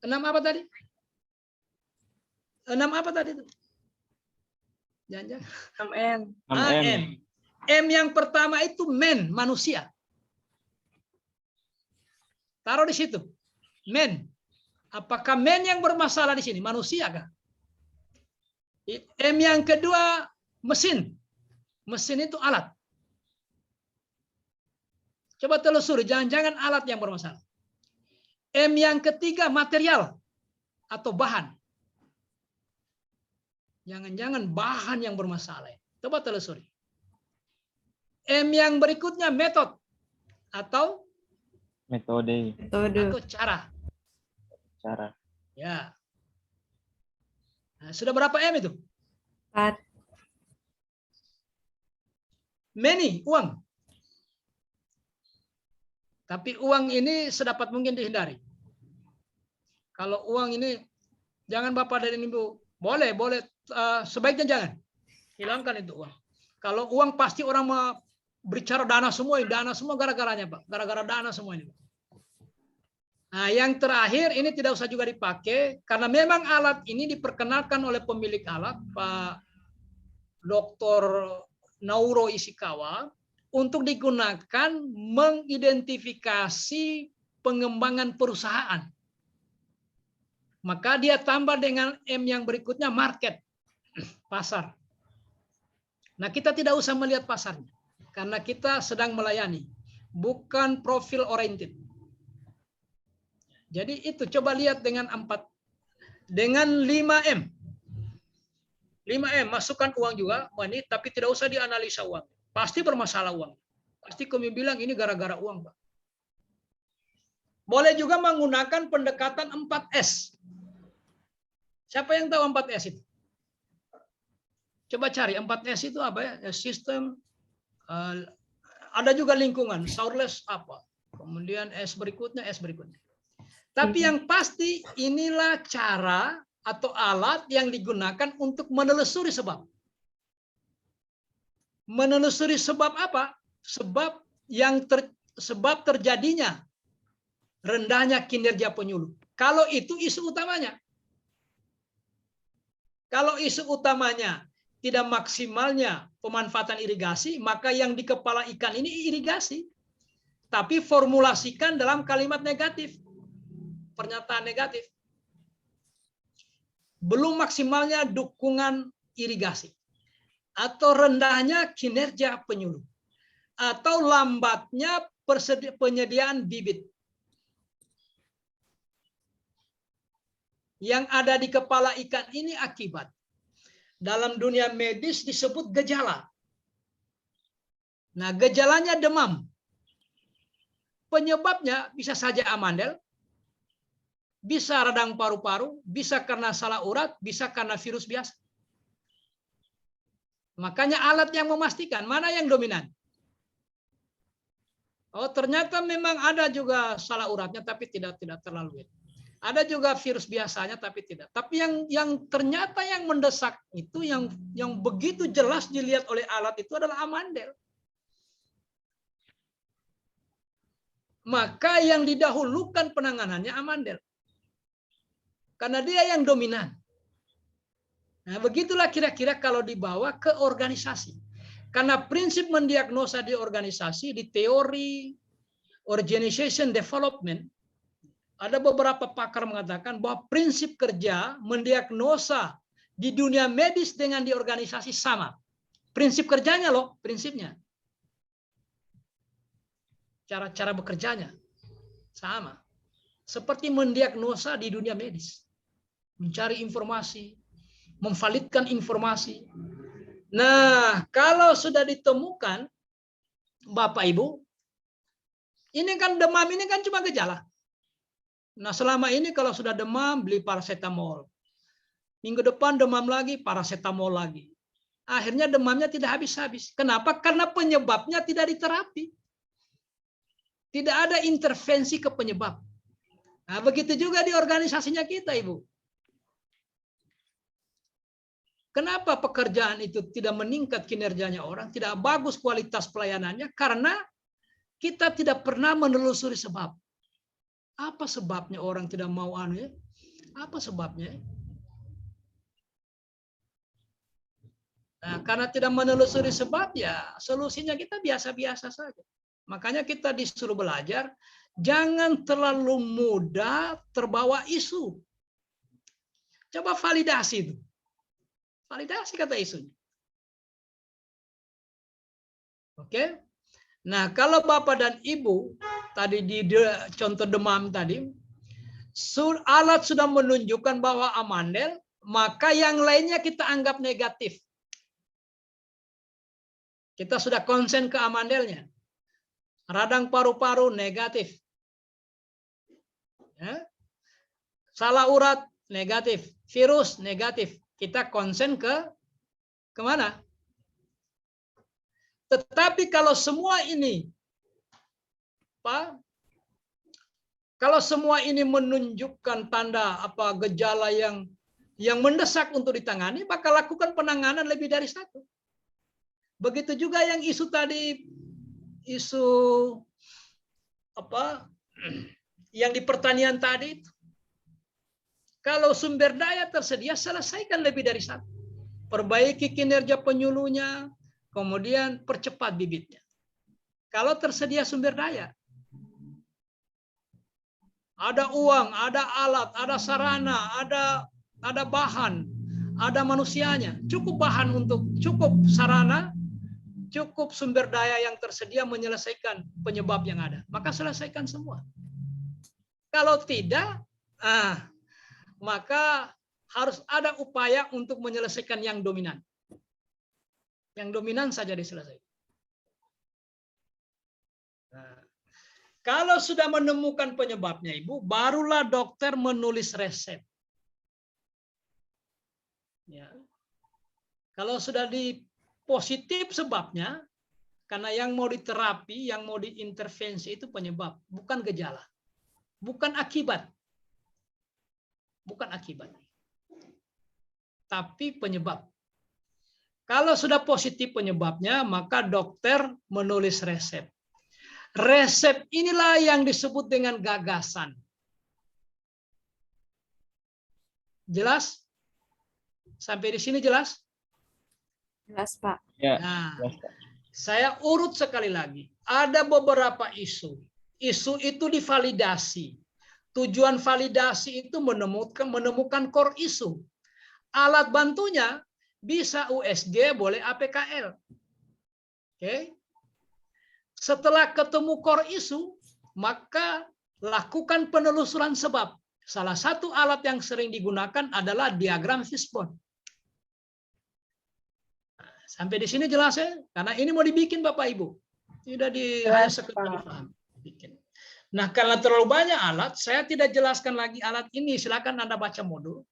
6 apa tadi? 6 apa tadi itu? Jangan-jangan 6M. M. M yang pertama itu men, manusia. Taruh di situ. Men. Apakah men yang bermasalah di sini? Manusia kah? M yang kedua mesin. Mesin itu alat. Coba telusuri, jangan-jangan alat yang bermasalah. M yang ketiga material atau bahan. Jangan-jangan bahan yang bermasalah. Coba telusuri. M yang berikutnya metode atau Metode. atau cara. Cara. Ya. Nah, sudah berapa M itu? 4. Many, uang. Tapi uang ini sedapat mungkin dihindari. Kalau uang ini, jangan Bapak dan Ibu, boleh, sebaiknya jangan. Hilangkan itu uang. Kalau uang pasti orang mau bicara dana semua gara-garanya Pak. Gara-gara dana semua ini. Nah, yang terakhir ini tidak usah juga dipakai, karena memang alat ini diperkenalkan oleh pemilik alat, Pak Dr. Nauro Ishikawa, untuk digunakan mengidentifikasi pengembangan perusahaan. Maka dia tambah dengan M yang berikutnya market, pasar. Nah, kita tidak usah melihat pasarnya, karena kita sedang melayani, bukan profil oriented. Jadi itu coba lihat dengan 5M. 5M, masukkan uang juga, money, tapi tidak usah dianalisa uang. Pasti bermasalah uang. Pasti kami bilang ini gara-gara uang, Pak. Boleh juga menggunakan pendekatan 4S. Siapa yang tahu 4S itu? Coba cari 4S itu apa ya? Sistem, ada juga lingkungan, sourceless apa. Kemudian S berikutnya. Tapi yang pasti inilah cara atau alat yang digunakan untuk menelusuri sebab. Menelusuri sebab apa? Sebab terjadinya rendahnya kinerja penyuluh. Kalau itu isu utamanya. Kalau isu utamanya tidak maksimalnya pemanfaatan irigasi, maka yang di kepala ikan ini irigasi. Tapi formulasikan dalam kalimat negatif. Pernyataan negatif. Belum maksimalnya dukungan irigasi. Atau rendahnya kinerja penyuluh. Atau lambatnya penyediaan bibit. Yang ada di kepala ikan ini akibat. Dalam dunia medis disebut gejala. Nah, gejalanya demam. Penyebabnya bisa saja amandel, bisa radang paru-paru, bisa karena salah urat, bisa karena virus biasa. Makanya alat yang memastikan mana yang dominan. Oh, ternyata memang ada juga salah uratnya, tapi tidak terlalu. Ada juga virus biasanya, tapi tidak. Tapi yang ternyata yang mendesak itu, yang begitu jelas dilihat oleh alat itu adalah amandel. Maka yang didahulukan penanganannya amandel. Karena dia yang dominan. Nah, begitulah kira-kira kalau dibawa ke organisasi. Karena prinsip mendiagnosa di organisasi, di teori organization development, ada beberapa pakar mengatakan bahwa prinsip kerja mendiagnosa di dunia medis dengan di organisasi sama. Prinsip kerjanya loh, prinsipnya. Cara bekerjanya sama. Seperti mendiagnosa di dunia medis. Mencari informasi, memvalidkan informasi. Nah, kalau sudah ditemukan, Bapak Ibu, ini kan demam ini kan cuma gejala. Nah, selama ini kalau sudah demam, beli paracetamol. Minggu depan demam lagi, paracetamol lagi. Akhirnya demamnya tidak habis-habis. Kenapa? Karena penyebabnya tidak diterapi. Tidak ada intervensi ke penyebab. Nah, begitu juga di organisasinya kita, Ibu. Kenapa pekerjaan itu tidak meningkat kinerjanya orang, tidak bagus kualitas pelayanannya? Karena kita tidak pernah menelusuri sebab. Apa sebabnya orang tidak mau Apa sebabnya? Nah, karena tidak menelusuri sebab, ya solusinya kita biasa-biasa saja. Makanya kita disuruh belajar, jangan terlalu mudah terbawa isu. Coba validasi itu. Validasi kata isunya. Oke? Nah, kalau Bapak dan Ibu, tadi di contoh demam tadi, alat sudah menunjukkan bahwa amandel, maka yang lainnya kita anggap negatif. Kita sudah konsen ke amandelnya. Radang paru-paru negatif. Ya. Salah urat negatif. Virus negatif. Kita konsen ke kemana? Tetapi kalau semua ini, Pak, kalau semua ini menunjukkan tanda apa gejala yang mendesak untuk ditangani, maka lakukan penanganan lebih dari satu. Begitu juga yang isu tadi, isu apa yang di pertanian tadi, kalau sumber daya tersedia, selesaikan lebih dari satu. Perbaiki kinerja penyuluhnya, kemudian percepat bibitnya. Kalau tersedia sumber daya, ada uang, ada alat, ada sarana, ada bahan, ada manusianya, cukup bahan untuk cukup sarana, cukup sumber daya yang tersedia menyelesaikan penyebab yang ada, maka selesaikan semua. Kalau tidak, maka harus ada upaya untuk menyelesaikan yang dominan. Yang dominan saja diselesaikan. Nah, kalau sudah menemukan penyebabnya, Ibu, barulah dokter menulis resep. Ya. Kalau sudah di positif sebabnya, karena yang mau diterapi, yang mau diintervensi itu penyebab, bukan gejala. Bukan akibat. Bukan akibat. Tapi penyebab. Kalau sudah positif penyebabnya, maka dokter menulis resep. Resep inilah yang disebut dengan gagasan. Jelas? Sampai di sini jelas? Jelas, Pak. Ya, Nah, jelas, Pak. saya urut sekali lagi. Ada beberapa isu. Isu itu divalidasi. Tujuan validasi itu menemukan core isu. Alat bantunya bisa USG, boleh APKL. Oke. Setelah ketemu core isu, maka lakukan penelusuran sebab. Salah satu alat yang sering digunakan adalah diagram fishbone. Sampai di sini jelas ya? Karena ini mau dibikin Bapak Ibu. Tidak hanya sekedar dipahami. Bikin. Nah, karena terlalu banyak alat, saya tidak jelaskan lagi alat ini. Silakan Anda baca modul.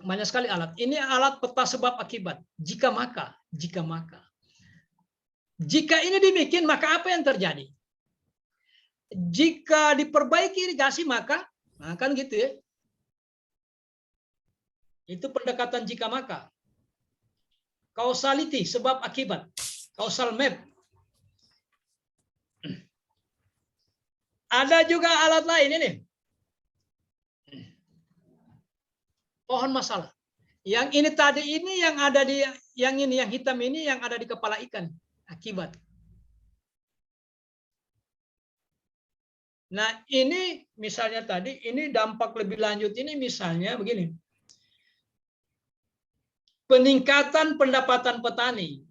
Banyak sekali alat. Ini alat peta sebab akibat. Jika maka. Jika ini dibikin, maka apa yang terjadi? Jika diperbaiki irigasi, maka kan gitu ya. Itu pendekatan jika maka. Causality, sebab akibat. Causal map. Ada juga alat lain ini. Pohon masalah. Yang ini tadi ini yang ada di yang hitam ini yang ada di kepala ikan. Akibat. Nah, ini misalnya tadi ini dampak lebih lanjut ini misalnya begini. Peningkatan pendapatan petani.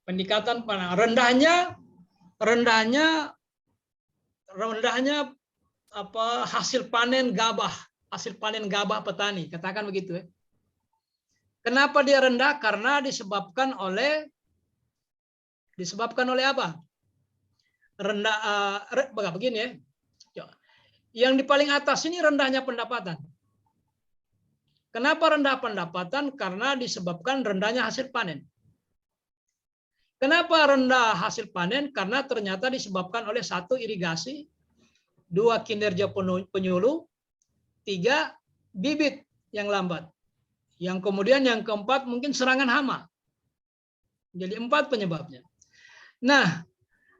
Peningkatan rendahnya apa hasil panen gabah petani, katakan begitu ya. Kenapa dia rendah? Karena disebabkan oleh apa? Begini ya. Yang di paling atas ini rendahnya pendapatan. Kenapa rendah pendapatan? Karena disebabkan rendahnya hasil panen. Kenapa rendah hasil panen? Karena ternyata disebabkan oleh 1, irigasi, 2, kinerja penyuluh, 3, bibit yang lambat. Yang kemudian yang keempat mungkin serangan hama. Jadi 4 penyebabnya. Nah,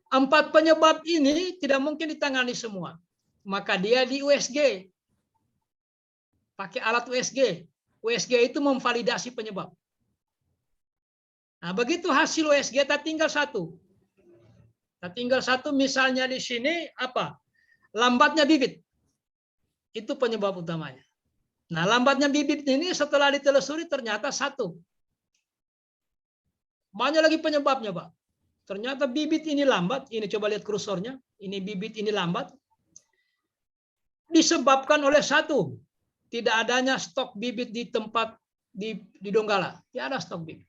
4 penyebab ini tidak mungkin ditangani semua. maka dia di USG. Pakai alat USG. USG itu memvalidasi penyebab. Nah, begitu hasil USG, tak tinggal satu. Tak tinggal satu, misalnya di sini apa? Lambatnya bibit. Itu penyebab utamanya. Nah, lambatnya bibit ini setelah ditelusuri ternyata satu. Banyak lagi penyebabnya, Pak. Ternyata bibit ini lambat. Ini coba lihat kursornya. Ini bibit ini lambat. Disebabkan oleh satu. Tidak adanya stok bibit di tempat di Donggala. Tidak ada stok bibit.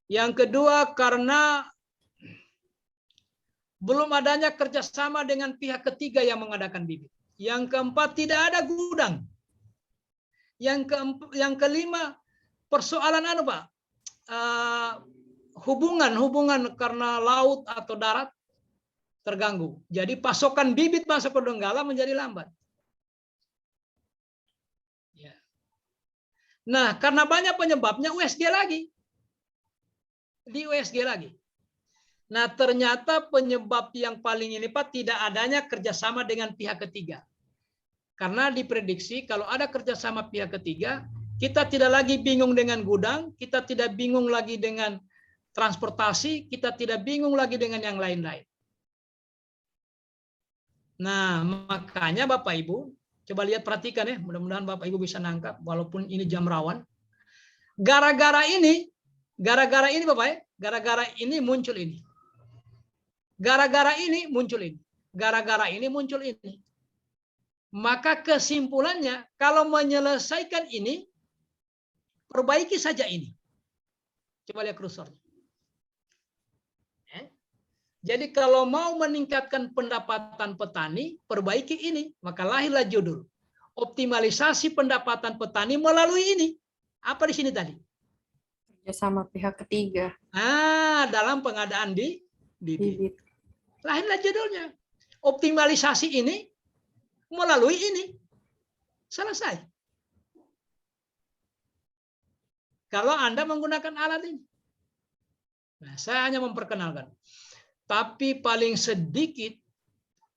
Yang kedua, karena belum adanya kerjasama dengan pihak ketiga yang mengadakan bibit. Yang keempat, tidak ada gudang. Yang kelima, persoalan Pak? Hubungan karena laut atau darat terganggu. Jadi pasokan bibit masuk ke Donggala menjadi lambat. Ya. Nah, karena banyak penyebabnya USG lagi. Di USG lagi. Nah, ternyata penyebab yang paling ini Pak, tidak adanya kerjasama dengan pihak ketiga. Karena diprediksi kalau ada kerjasama pihak ketiga, kita tidak lagi bingung dengan gudang, kita tidak bingung lagi dengan transportasi, kita tidak bingung lagi dengan yang lain-lain. Nah, makanya Bapak Ibu, coba lihat perhatikan ya, mudah-mudahan Bapak Ibu bisa nangkap, walaupun ini jam rawan. Gara-gara ini Bapak ya, gara-gara ini muncul ini. Gara-gara ini muncul ini. Gara-gara ini muncul ini. Maka kesimpulannya, kalau menyelesaikan ini, perbaiki saja ini. Coba lihat kursornya. Jadi kalau mau meningkatkan pendapatan petani, perbaiki ini. Maka lahirlah judul. Optimalisasi pendapatan petani melalui ini. Apa di sini tadi? Kerjasama pihak ketiga. Dalam pengadaan di bibit. Bibit. Lahirlah judulnya. Optimalisasi ini melalui ini. Selesai. Kalau Anda menggunakan alat ini. Nah, saya hanya memperkenalkan. Tapi paling sedikit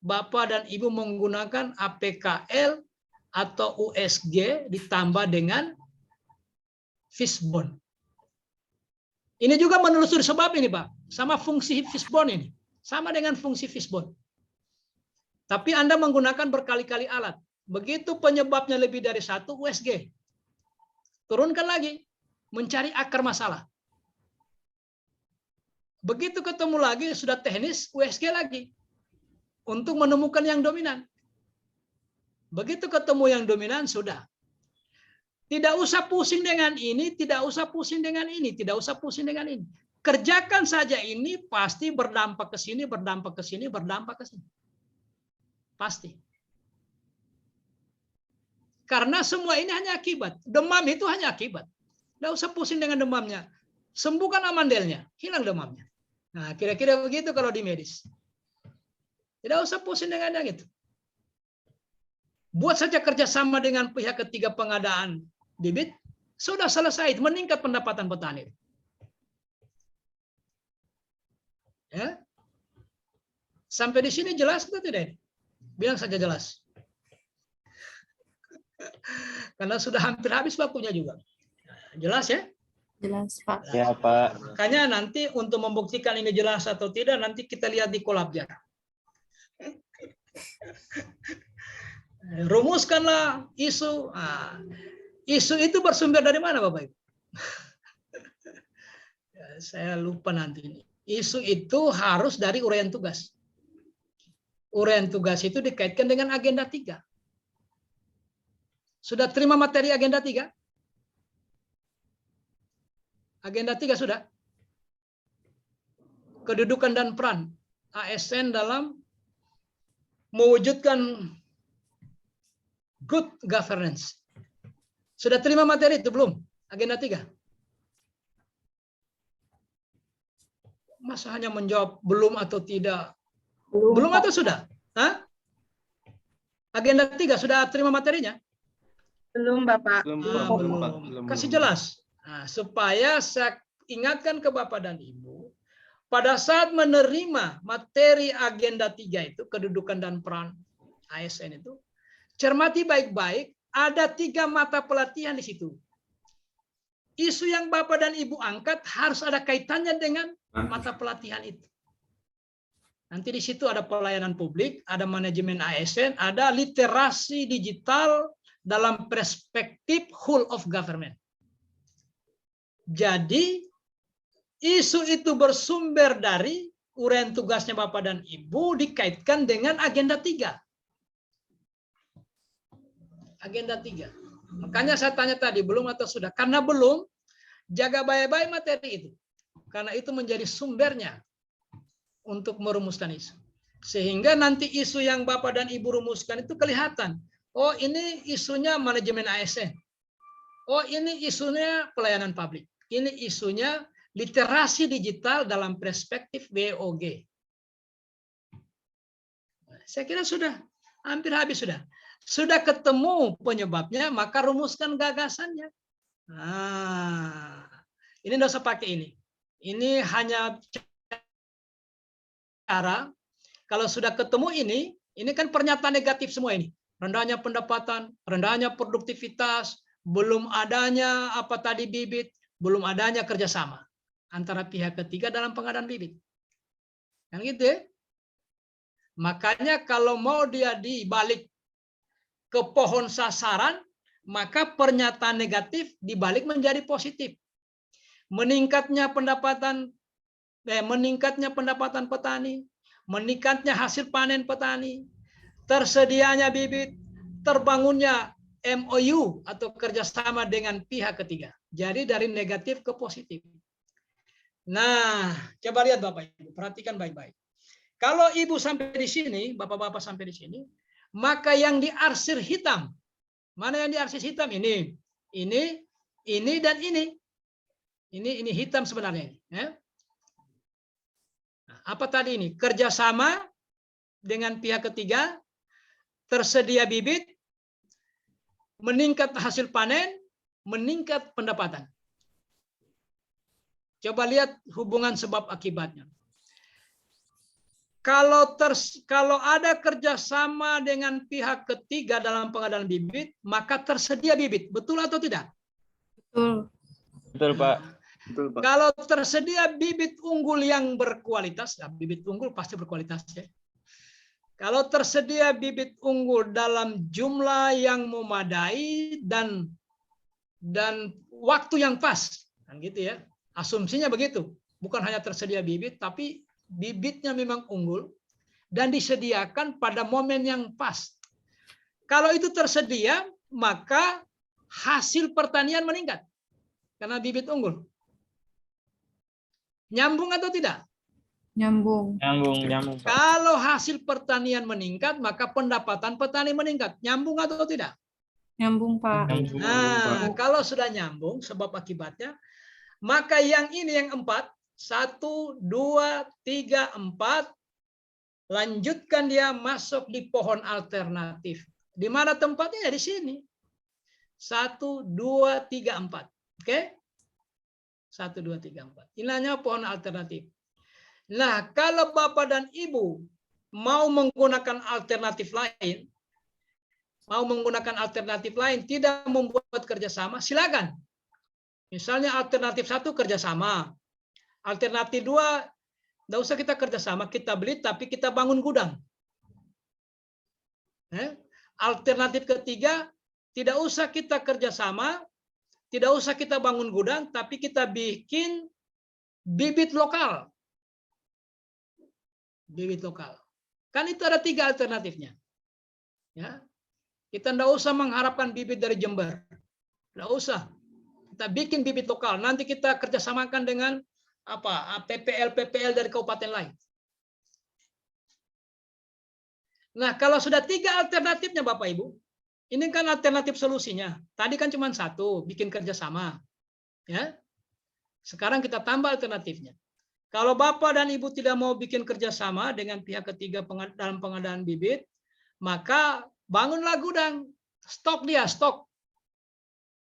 Bapak dan Ibu menggunakan APKL atau USG ditambah dengan fishbone. Ini juga menelusuri sebab ini, Pak. Sama fungsi fishbone ini. Sama dengan fungsi fishbone. Tapi Anda menggunakan berkali-kali alat. Begitu penyebabnya lebih dari satu, USG. Turunkan lagi. Mencari akar masalah. Begitu ketemu lagi, sudah teknis, USG lagi. Untuk menemukan yang dominan. Begitu ketemu yang dominan, sudah. Tidak usah pusing dengan ini, tidak usah pusing dengan ini, tidak usah pusing dengan ini. Kerjakan saja ini, pasti berdampak ke sini, berdampak ke sini, berdampak ke sini. Pasti. Karena semua ini hanya akibat. Demam itu hanya akibat. Tidak usah pusing dengan demamnya. Sembuhkan amandelnya, hilang demamnya. Nah, kira-kira begitu kalau di medis. Tidak usah pusing dengan yang itu. Buat saja kerjasama dengan pihak ketiga pengadaan bibit, sudah selesai, meningkat pendapatan petani. Ya. Sampai di sini jelas atau tidak? Bilang saja jelas. Karena sudah hampir habis waktunya juga. Jelas ya? Jelas, Pak. Ya, Pak. Makanya nanti untuk membuktikan ini jelas atau tidak, nanti kita lihat di kolabnya. Rumuskanlah isu. Isu itu bersumber dari mana, Bapak Ibu? Saya lupa nanti ini. Isu itu harus dari uraian tugas. Uraian tugas itu dikaitkan dengan agenda 3. Sudah terima materi agenda 3? Agenda 3 sudah? Kedudukan dan peran ASN dalam mewujudkan good governance. Sudah terima materi itu belum? Agenda 3? Masa hanya menjawab belum atau tidak? Belum atau sudah? Hah? Agenda 3 sudah terima materinya? Belum, Bapak. Belum. Kasih jelas. Nah, supaya saya ingatkan ke Bapak dan Ibu, pada saat menerima materi agenda 3 itu, kedudukan dan peran ASN itu, cermati baik-baik, ada 3 mata pelatihan di situ. Isu yang Bapak dan Ibu angkat harus ada kaitannya dengan mata pelatihan itu. Nanti di situ ada pelayanan publik, ada manajemen ASN, ada literasi digital dalam perspektif whole of government. Jadi, isu itu bersumber dari uraian tugasnya Bapak dan Ibu dikaitkan dengan agenda 3. Agenda 3. Makanya saya tanya tadi, belum atau sudah? Karena belum, jaga baik-baik materi itu. Karena itu menjadi sumbernya untuk merumuskan isu. Sehingga nanti isu yang Bapak dan Ibu rumuskan itu kelihatan. Oh, ini isunya manajemen ASN. Oh, ini isunya pelayanan publik. Ini isunya literasi digital dalam perspektif WOG. Saya kira sudah hampir habis sudah. Sudah ketemu penyebabnya, maka rumuskan gagasannya. Nah, ini nggak usah pakai ini. Ini hanya cara. Kalau sudah ketemu ini kan pernyataan negatif semua ini. Rendahnya pendapatan, rendahnya produktivitas, belum adanya apa tadi bibit, belum adanya kerjasama antara pihak ketiga dalam pengadaan bibit. Kan gitu ya? Makanya kalau mau dia dibalik ke pohon sasaran, maka pernyataan negatif dibalik menjadi positif. Meningkatnya pendapatan petani, meningkatnya hasil panen petani, tersedianya bibit, terbangunnya MOU atau kerjasama dengan pihak ketiga. Jadi dari negatif ke positif. Nah, coba lihat Bapak Ibu, perhatikan baik-baik. Kalau Ibu sampai di sini, Bapak-bapak sampai di sini, maka yang diarsir hitam, mana yang diarsir hitam? Ini, dan ini. Ini hitam sebenarnya. Ya. Nah, apa tadi ini? Kerjasama dengan pihak ketiga, tersedia bibit, meningkat hasil panen, meningkat pendapatan. Coba lihat hubungan sebab akibatnya. Kalau ada kerjasama dengan pihak ketiga dalam pengadaan bibit, maka tersedia bibit. Betul atau tidak? Betul. Betul, Pak. Betul, Pak. Kalau tersedia bibit unggul yang berkualitas, ya bibit unggul pasti berkualitas ya. Kalau tersedia bibit unggul dalam jumlah yang memadai dan waktu yang pas, kan gitu ya. Asumsinya begitu. Bukan hanya tersedia bibit, tapi bibitnya memang unggul dan disediakan pada momen yang pas. Kalau itu tersedia, maka hasil pertanian meningkat karena bibit unggul. Nyambung atau tidak? Nyambung. Nyambung, Pak. Kalau hasil pertanian meningkat, maka pendapatan petani meningkat. Nyambung atau tidak? Nyambung, Pak. Nah, kalau sudah nyambung sebab akibatnya, maka yang ini yang 4, 1, 2, 3, 4, lanjutkan dia masuk di pohon alternatif. Di mana tempatnya? Ya di sini. 1, 2, 3, 4. Oke? 1, 2, 3, 4. Ini hanya pohon alternatif. Nah, kalau Bapak dan Ibu mau menggunakan alternatif lain, tidak membuat kerjasama, silakan. Misalnya alternatif 1 kerjasama, alternatif 2 tidak usah kita kerjasama, kita beli tapi kita bangun gudang. Alternatif ketiga tidak usah kita kerjasama, tidak usah kita bangun gudang, tapi kita bikin bibit lokal. Bibit lokal. Kan itu ada 3 alternatifnya. Ya, kita tidak usah mengharapkan bibit dari Jember, tidak usah. Kita bikin bibit lokal. Nanti kita kerjasamakan dengan PPL dari kabupaten lain. Nah, kalau sudah 3 alternatifnya Bapak Ibu, ini kan alternatif solusinya. Tadi kan cuma 1, bikin kerjasama. Ya. Sekarang kita tambah alternatifnya. Kalau Bapak dan Ibu tidak mau bikin kerjasama dengan pihak ketiga dalam pengadaan bibit, maka bangunlah gudang, stok dia, stok.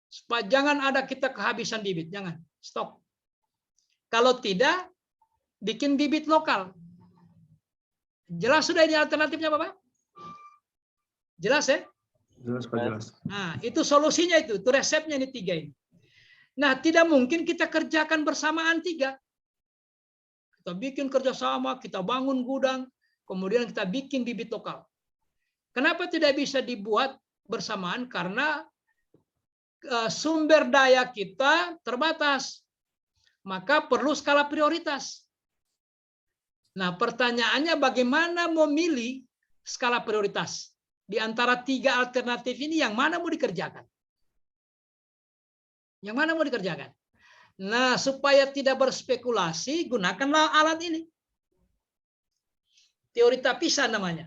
Supaya jangan ada kita kehabisan bibit, jangan, stok. Kalau tidak, bikin bibit lokal. Jelas sudah ini alternatifnya Bapak? Jelas ya? Jelas Pak, jelas. Nah, itu solusinya itu resepnya ini 3 ini. Nah, tidak mungkin kita kerjakan bersamaan 3. Kita bikin kerjasama, kita bangun gudang, kemudian kita bikin bibit lokal. Kenapa tidak bisa dibuat bersamaan? Karena sumber daya kita terbatas. Maka perlu skala prioritas. Nah, pertanyaannya bagaimana memilih skala prioritas? Di antara 3 alternatif ini yang mana mau dikerjakan? Yang mana mau dikerjakan? Nah, supaya tidak berspekulasi, gunakanlah alat ini. Teori tapisan namanya.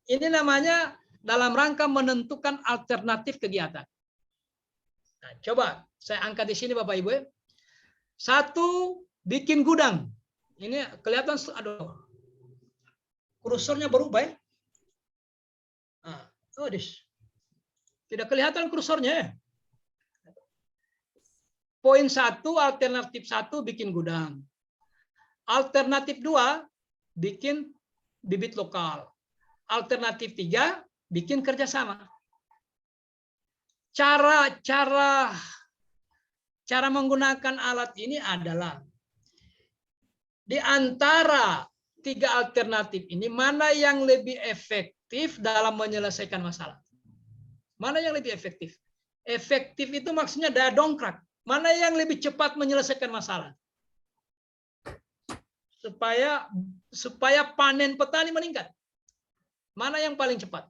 Ini namanya dalam rangka menentukan alternatif kegiatan. Nah, coba saya angkat di sini Bapak Ibu. 1, bikin gudang. Ini kelihatan, aduh, kursornya berubah ya. Nah, tidak kelihatan kursornya ya. Poin 1, alternatif 1, bikin gudang. Alternatif 2, bikin bibit lokal. Alternatif 3, bikin kerjasama. Cara menggunakan alat ini adalah di antara 3 alternatif ini mana yang lebih efektif dalam menyelesaikan masalah? Mana yang lebih efektif? Efektif itu maksudnya daya dongkrak. Mana yang lebih cepat menyelesaikan masalah? Supaya panen petani meningkat. Mana yang paling cepat?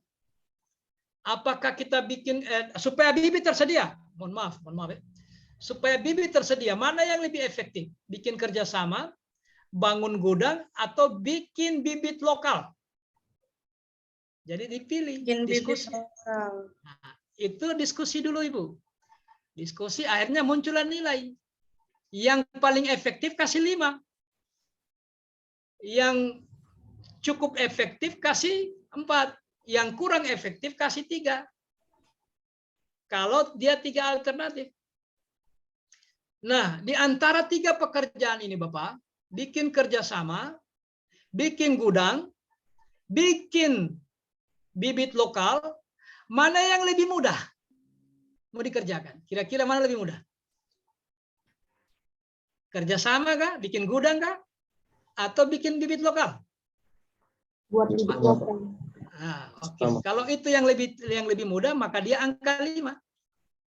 Apakah kita bikin supaya bibit tersedia? Mohon maaf ya. Supaya bibit tersedia, mana yang lebih efektif? Bikin kerjasama, bangun gudang, atau bikin bibit lokal? Jadi dipilih. Bikin diskusi. bibit lokal. Nah, itu diskusi dulu Ibu. Diskusi akhirnya muncullah nilai. Yang paling efektif kasih 5. Yang cukup efektif kasih 4. Yang kurang efektif kasih 3. Kalau dia 3 alternatif. Nah, di antara 3 pekerjaan ini Bapak, bikin kerjasama, bikin gudang, bikin bibit lokal, mana yang lebih mudah mau dikerjakan? Kira-kira mana lebih mudah? Kerjasama kah? Bikin gudang kah? Atau bikin bibit lokal? Buat bibit lokal. Nah, oke. Kalau itu yang lebih mudah, maka dia angka 5.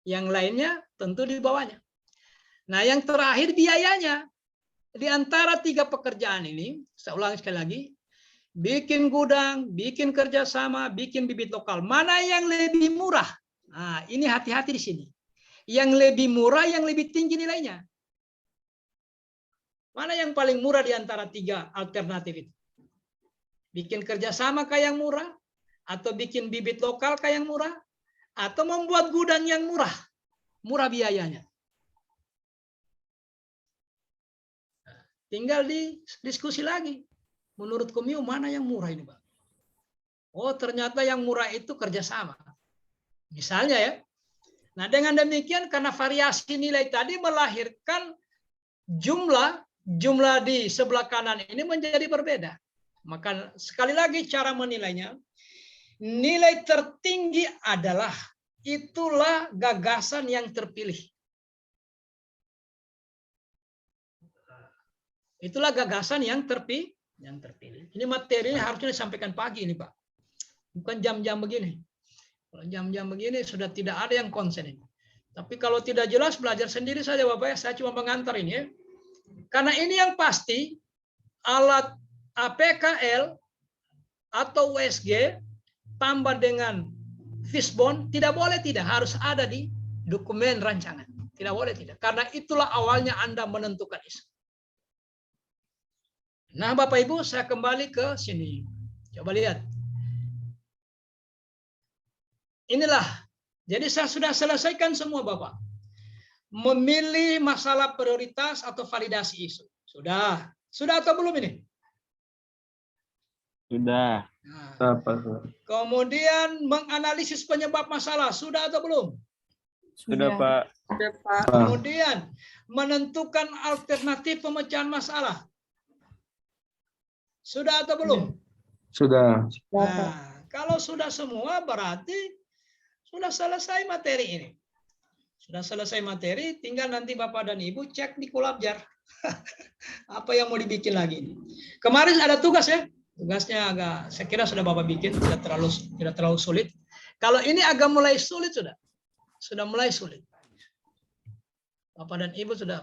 Yang lainnya tentu di bawahnya. Nah, yang terakhir biayanya. Di antara 3 pekerjaan ini, saya ulangi sekali lagi, bikin gudang, bikin kerjasama, bikin bibit lokal. Mana yang lebih murah? Nah, ini hati-hati di sini. Yang lebih murah, yang lebih tinggi nilainya. Mana yang paling murah di antara 3 alternatif itu? Bikin kerjasama kayak yang murah? Atau bikin bibit lokal kayak yang murah? Atau membuat gudang yang murah? Murah biayanya. Tinggal diskusi lagi. Menurut Komio mana yang murah ini, Pak? Oh, ternyata yang murah itu kerjasama. Misalnya ya. Nah, dengan demikian karena variasi nilai tadi melahirkan jumlah di sebelah kanan ini menjadi berbeda. Maka sekali lagi cara menilainya, nilai tertinggi adalah itulah gagasan yang terpilih. Itulah gagasan yang terpilih. Ini materinya harusnya disampaikan pagi ini Pak. Bukan jam-jam begini. Kalau jam-jam begini sudah tidak ada yang konsen ini. Tapi kalau tidak jelas belajar sendiri saja Bapak ya. Saya cuma mengantar ini ya. Karena ini yang pasti alat APKL atau USG tambah dengan fishbone tidak boleh tidak. Harus ada di dokumen rancangan. Tidak boleh tidak. Karena itulah awalnya Anda menentukan isu. Nah, Bapak Ibu, saya kembali ke sini. Coba lihat. Inilah. Jadi saya sudah selesaikan semua, Bapak. Memilih masalah prioritas atau validasi isu. Sudah. Sudah atau belum ini? Sudah. Nah, kemudian menganalisis penyebab masalah. Sudah atau belum? Sudah, Pak. Sudah, Pak. Kemudian menentukan alternatif pemecahan masalah. Sudah atau belum? Sudah. Nah, kalau sudah semua berarti sudah selesai materi ini. Sudah selesai materi, tinggal nanti Bapak dan Ibu cek di Kolabjar. Apa yang mau dibikin lagi ini. Kemarin ada tugas ya. Tugasnya agak, saya kira sudah Bapak bikin, tidak terlalu sulit. Kalau ini agak mulai sulit sudah mulai sulit. Bapak dan Ibu sudah.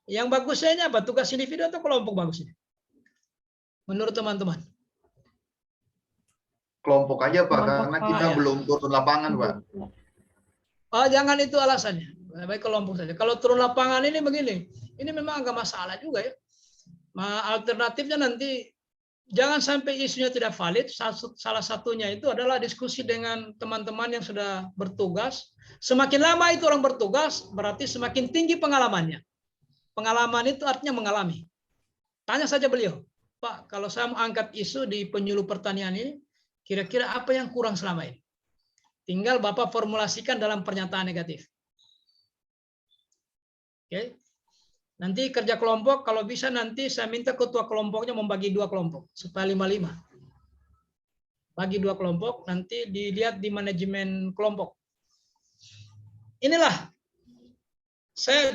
Yang bagusnya ini apa? Tugas individu atau kelompok bagusnya? Menurut teman-teman. Kelompok aja Pak, Kelompok, karena Pak, kita ya. belum turun lapangan Pak. Oh, jangan itu alasannya. Baik kelompok saja. Kalau turun lapangan ini begini. Ini memang agak masalah juga ya. Alternatifnya nanti jangan sampai isunya tidak valid. Salah satunya itu adalah diskusi dengan teman-teman yang sudah bertugas. Semakin lama itu orang bertugas, berarti semakin tinggi pengalamannya. Pengalaman itu artinya mengalami. Tanya saja beliau, Pak, kalau saya mau angkat isu di penyuluh pertanian ini, kira-kira apa yang kurang selama ini? Tinggal Bapak formulasikan dalam pernyataan negatif. Oke. Nanti kerja kelompok, kalau bisa nanti saya minta ketua kelompoknya membagi 2 kelompok, supaya 5-5. Bagi 2 kelompok, nanti dilihat di manajemen kelompok. Inilah,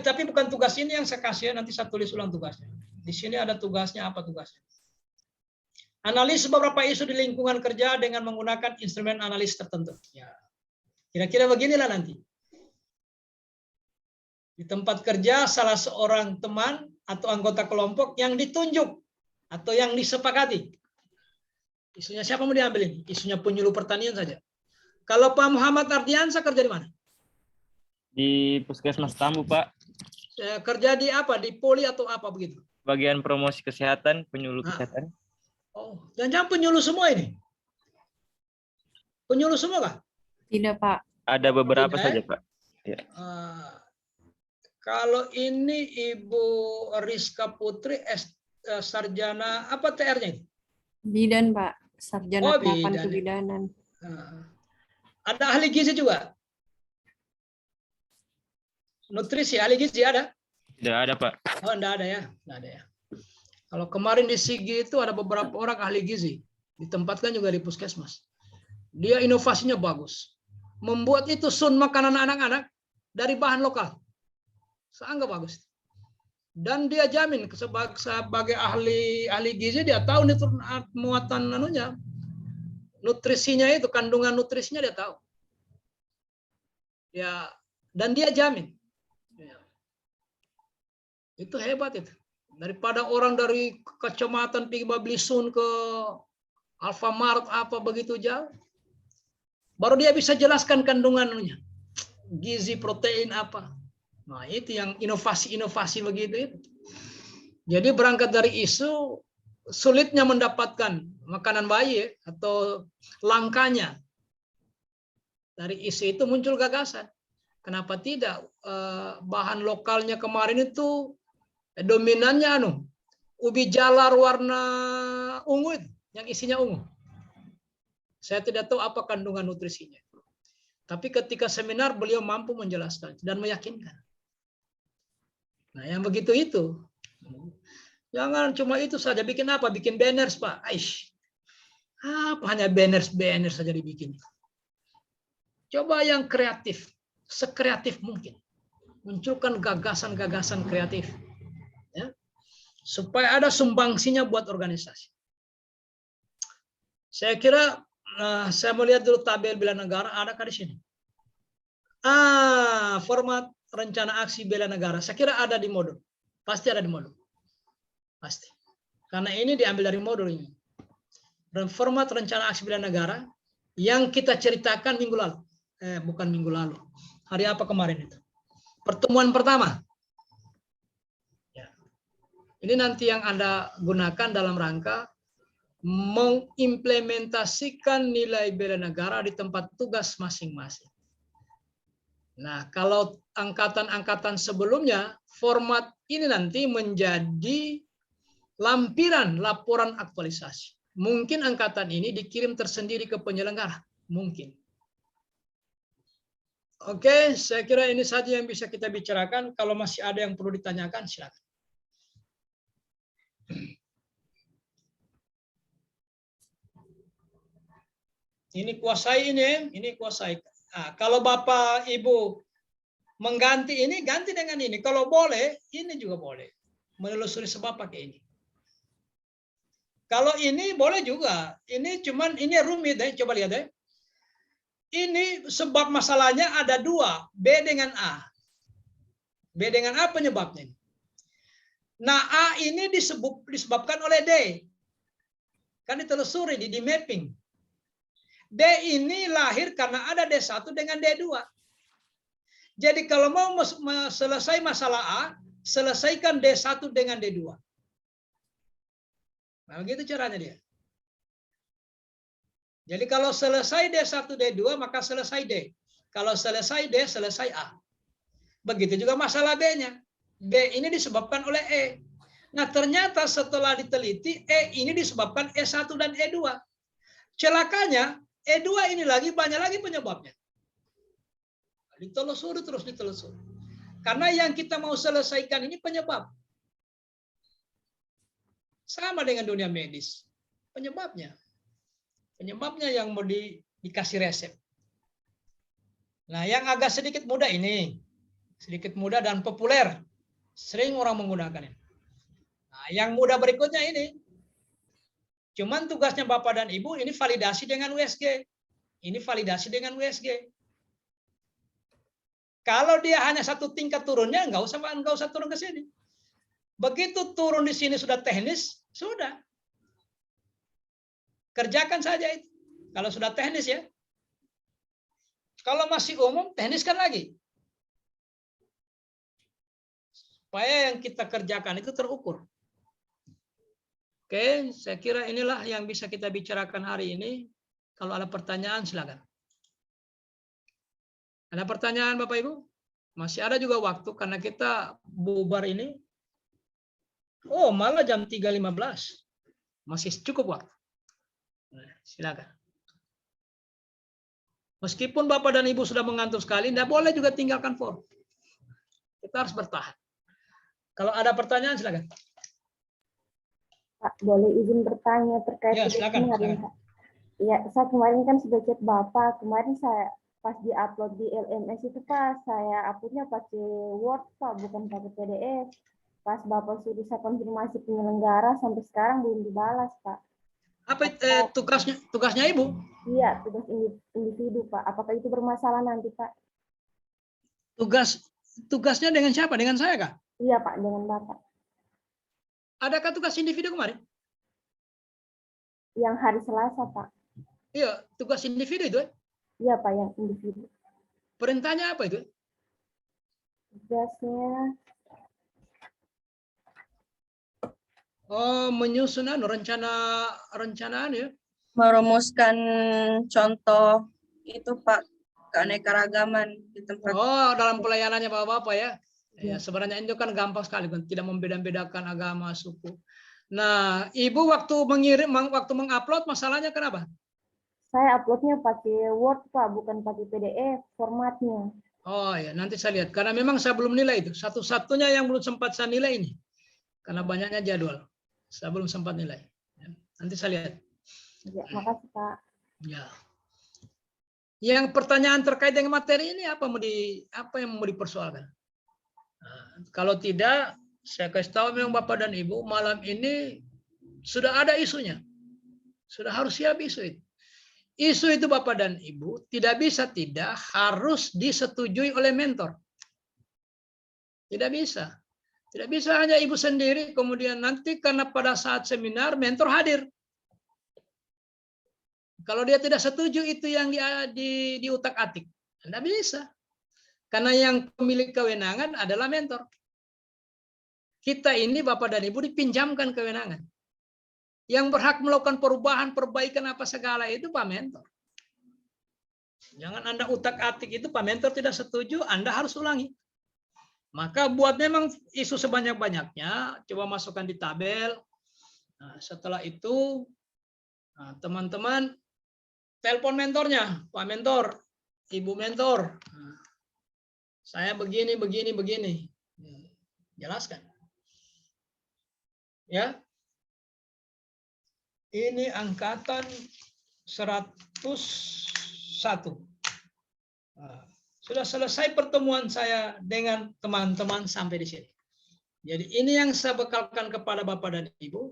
tapi bukan tugas ini yang saya kasih, nanti saya tulis ulang tugasnya. Di sini ada tugasnya, apa tugasnya? Analisis beberapa isu di lingkungan kerja dengan menggunakan instrumen analis tertentu. Ya. Kira-kira beginilah nanti. Di tempat kerja salah seorang teman atau anggota kelompok yang ditunjuk atau yang disepakati. Isunya siapa mau diambil ini? Isunya penyuluh pertanian saja. Kalau Pak Muhammad Ardiansa kerja di mana? Di Puskesmas Tambu, Pak. Kerja di apa? Di poli atau apa begitu? Bagian promosi kesehatan, penyuluh Nah. kesehatan. Oh, jangan penyuluh semua ini. Penyuluh semua kah? Tidak, Pak. Ada beberapa Tidak, saja, ya? Pak. Ya. Kalau ini Ibu Rizka Putri sarjana apa TR-nya itu? Bidan, Pak. Sarjana Bidan. Terapan Kebidanan. Ada ahli gizi juga? Nutrisi, ahli gizi ada? Tidak ada, Pak. Oh, enggak ada ya. Enggak ada ya. Kalau kemarin di Sigi itu ada beberapa orang ahli gizi. Ditempatkan juga di puskesmas. Dia inovasinya bagus. Membuat itu sun makanan anak-anak dari bahan lokal. Sangat bagus. Dan dia jamin sebagai ahli gizi, dia tahu itu muatan anunya. Nutrisinya itu, kandungan nutrisinya dia tahu. Ya, dan dia jamin. Ya. Itu hebat itu. Daripada orang dari kecamatan pergi beli sun ke Alfamart apa begitu jauh. Baru dia bisa jelaskan kandungannya. Gizi, protein apa. Nah, itu yang inovasi-inovasi begitu itu. Jadi berangkat dari isu sulitnya mendapatkan makanan bayi atau langkanya. Dari isu itu muncul gagasan. Kenapa tidak bahan lokalnya kemarin itu dominannya ubi jalar warna ungu itu, yang isinya ungu. Saya tidak tahu apa kandungan nutrisinya. Tapi ketika seminar beliau mampu menjelaskan dan meyakinkan. Nah, yang begitu itu. Jangan cuma itu saja. Bikin apa? Bikin banners, Pak. Aish. Apa hanya banners saja dibikin. Coba yang kreatif. Sekreatif mungkin. Munculkan gagasan-gagasan kreatif. Ya. Supaya ada sumbangsinya buat organisasi. Saya kira, saya melihat dulu tabel bela negara, adakah di sini? Format rencana aksi bela negara. Saya kira ada di modul. Pasti ada di modul. Pasti. Karena ini diambil dari modul ini. Dan format rencana aksi bela negara yang kita ceritakan minggu lalu. Bukan minggu lalu. Hari apa kemarin itu? Pertemuan pertama. Ya. Ini nanti yang Anda gunakan dalam rangka mengimplementasikan nilai bela negara di tempat tugas masing-masing. Nah, kalau angkatan-angkatan sebelumnya, format ini nanti menjadi lampiran laporan aktualisasi. Mungkin angkatan ini dikirim tersendiri ke penyelenggara. Mungkin. Oke, saya kira ini saja yang bisa kita bicarakan. Kalau masih ada yang perlu ditanyakan, silakan. Ini kuasai ini kuasai. Nah, kalau Bapak Ibu mengganti ini, ganti dengan ini. Kalau boleh, ini juga boleh. Menelusuri sebab pakai ini. Kalau ini boleh juga. Ini cuman ini rumit deh. Coba lihat deh. Ini sebab masalahnya ada dua, B dengan A. B dengan A penyebabnya. Nah, A ini disebabkan oleh D. Kan ditelusuri di mapping. D ini lahir karena ada D1 dengan D2. Jadi kalau mau selesai masalah A, selesaikan D1 dengan D2. Nah, begitu caranya dia. Jadi kalau selesai D1, D2, maka selesai D. Kalau selesai D, selesai A. Begitu juga masalah B-nya. B ini disebabkan oleh E. Nah, ternyata setelah diteliti, E ini disebabkan E1 dan E2. Celakanya, E2 ini banyak lagi penyebabnya. Ditelusuri terus ditelusuri. Karena yang kita mau selesaikan ini penyebab. Sama dengan dunia medis. Penyebabnya. Penyebabnya yang mau dikasih resep. Nah, yang agak sedikit mudah ini. Sedikit mudah dan populer. Sering orang menggunakannya. Nah, yang mudah berikutnya ini. Cuman tugasnya Bapak dan Ibu ini validasi dengan USG. Ini validasi dengan USG. Kalau dia hanya satu tingkat turunnya, nggak usah turun ke sini. Begitu turun di sini sudah teknis, sudah. Kerjakan saja itu. Kalau sudah teknis ya. Kalau masih umum, tekniskan lagi. Supaya yang kita kerjakan itu terukur. Oke, saya kira inilah yang bisa kita bicarakan hari ini. Kalau ada pertanyaan, silakan. Ada pertanyaan Bapak Ibu? Masih ada juga waktu karena kita bubar ini. Oh, malah jam 3.15. Masih cukup waktu. Silakan. Meskipun Bapak dan Ibu sudah mengantuk sekali, tidak boleh juga tinggalkan forum. Kita harus bertahan. Kalau ada pertanyaan, silakan. Pak, boleh izin bertanya terkait Ya, tugas silakan, kemarin, silakan. Pak? Ya, saya kemarin kan sudah chat Bapak. Kemarin saya pas di-upload di LMS itu, Pak, saya uploadnya pakai Word, Pak, bukan pakai PDF. Pas Bapak suruh saya konfirmasi penyelenggara, sampai sekarang belum dibalas, Pak. Apa tugasnya Ibu? Iya, tugas individu, Pak. Apakah itu bermasalah nanti, Pak? Tugasnya dengan siapa? Dengan saya kah? Iya, Pak, dengan Bapak. Adakah tugas individu kemarin? Yang hari Selasa, Pak. Iya, tugas individu itu. Iya, Pak, yang individu. Perintahnya apa itu? Tugasnya, Oh, menyusun rencanaan ya. Merumuskan contoh itu Pak, keanekaragaman di tempat. Oh, dalam pelayanannya Bapak-Bapak ya. Ya, sebenarnya itu kan gampang sekali, kan tidak membeda-bedakan agama, suku. Nah, Ibu waktu mengupload masalahnya kenapa? saya uploadnya pakai Word, Pak, bukan pakai PDF formatnya. Oh ya, nanti saya lihat. Karena memang saya belum nilai itu. Satu-satunya yang belum sempat saya nilai ini. Karena banyaknya jadwal. Saya belum sempat nilai. Nanti saya lihat. Ya, makasih, Pak. Ya. Yang pertanyaan terkait dengan materi ini apa yang mau dipersoalkan? Nah, kalau tidak, saya kasih tahu memang Bapak dan Ibu, malam ini sudah ada isunya. Sudah harus siap isu itu. Isu itu Bapak dan Ibu tidak harus disetujui oleh mentor. Tidak bisa. Tidak bisa hanya Ibu sendiri, kemudian nanti karena pada saat seminar mentor hadir. Kalau dia tidak setuju itu yang diutak-atik. Tidak bisa. Karena yang pemilik kewenangan adalah mentor. Kita ini Bapak dan Ibu dipinjamkan kewenangan. Yang berhak melakukan perubahan, perbaikan apa segala itu Pak Mentor. Jangan Anda utak-atik itu Pak Mentor tidak setuju, Anda harus ulangi. Maka buat memang isu sebanyak-banyaknya, coba masukkan di tabel. Nah, setelah itu, teman-teman telepon mentornya, Pak Mentor, Ibu Mentor. Nah, saya begini. Jelaskan. Ya. Ini angkatan 101. Nah, sudah selesai pertemuan saya dengan teman-teman sampai di sini. Jadi ini yang saya bekalkan kepada Bapak dan Ibu,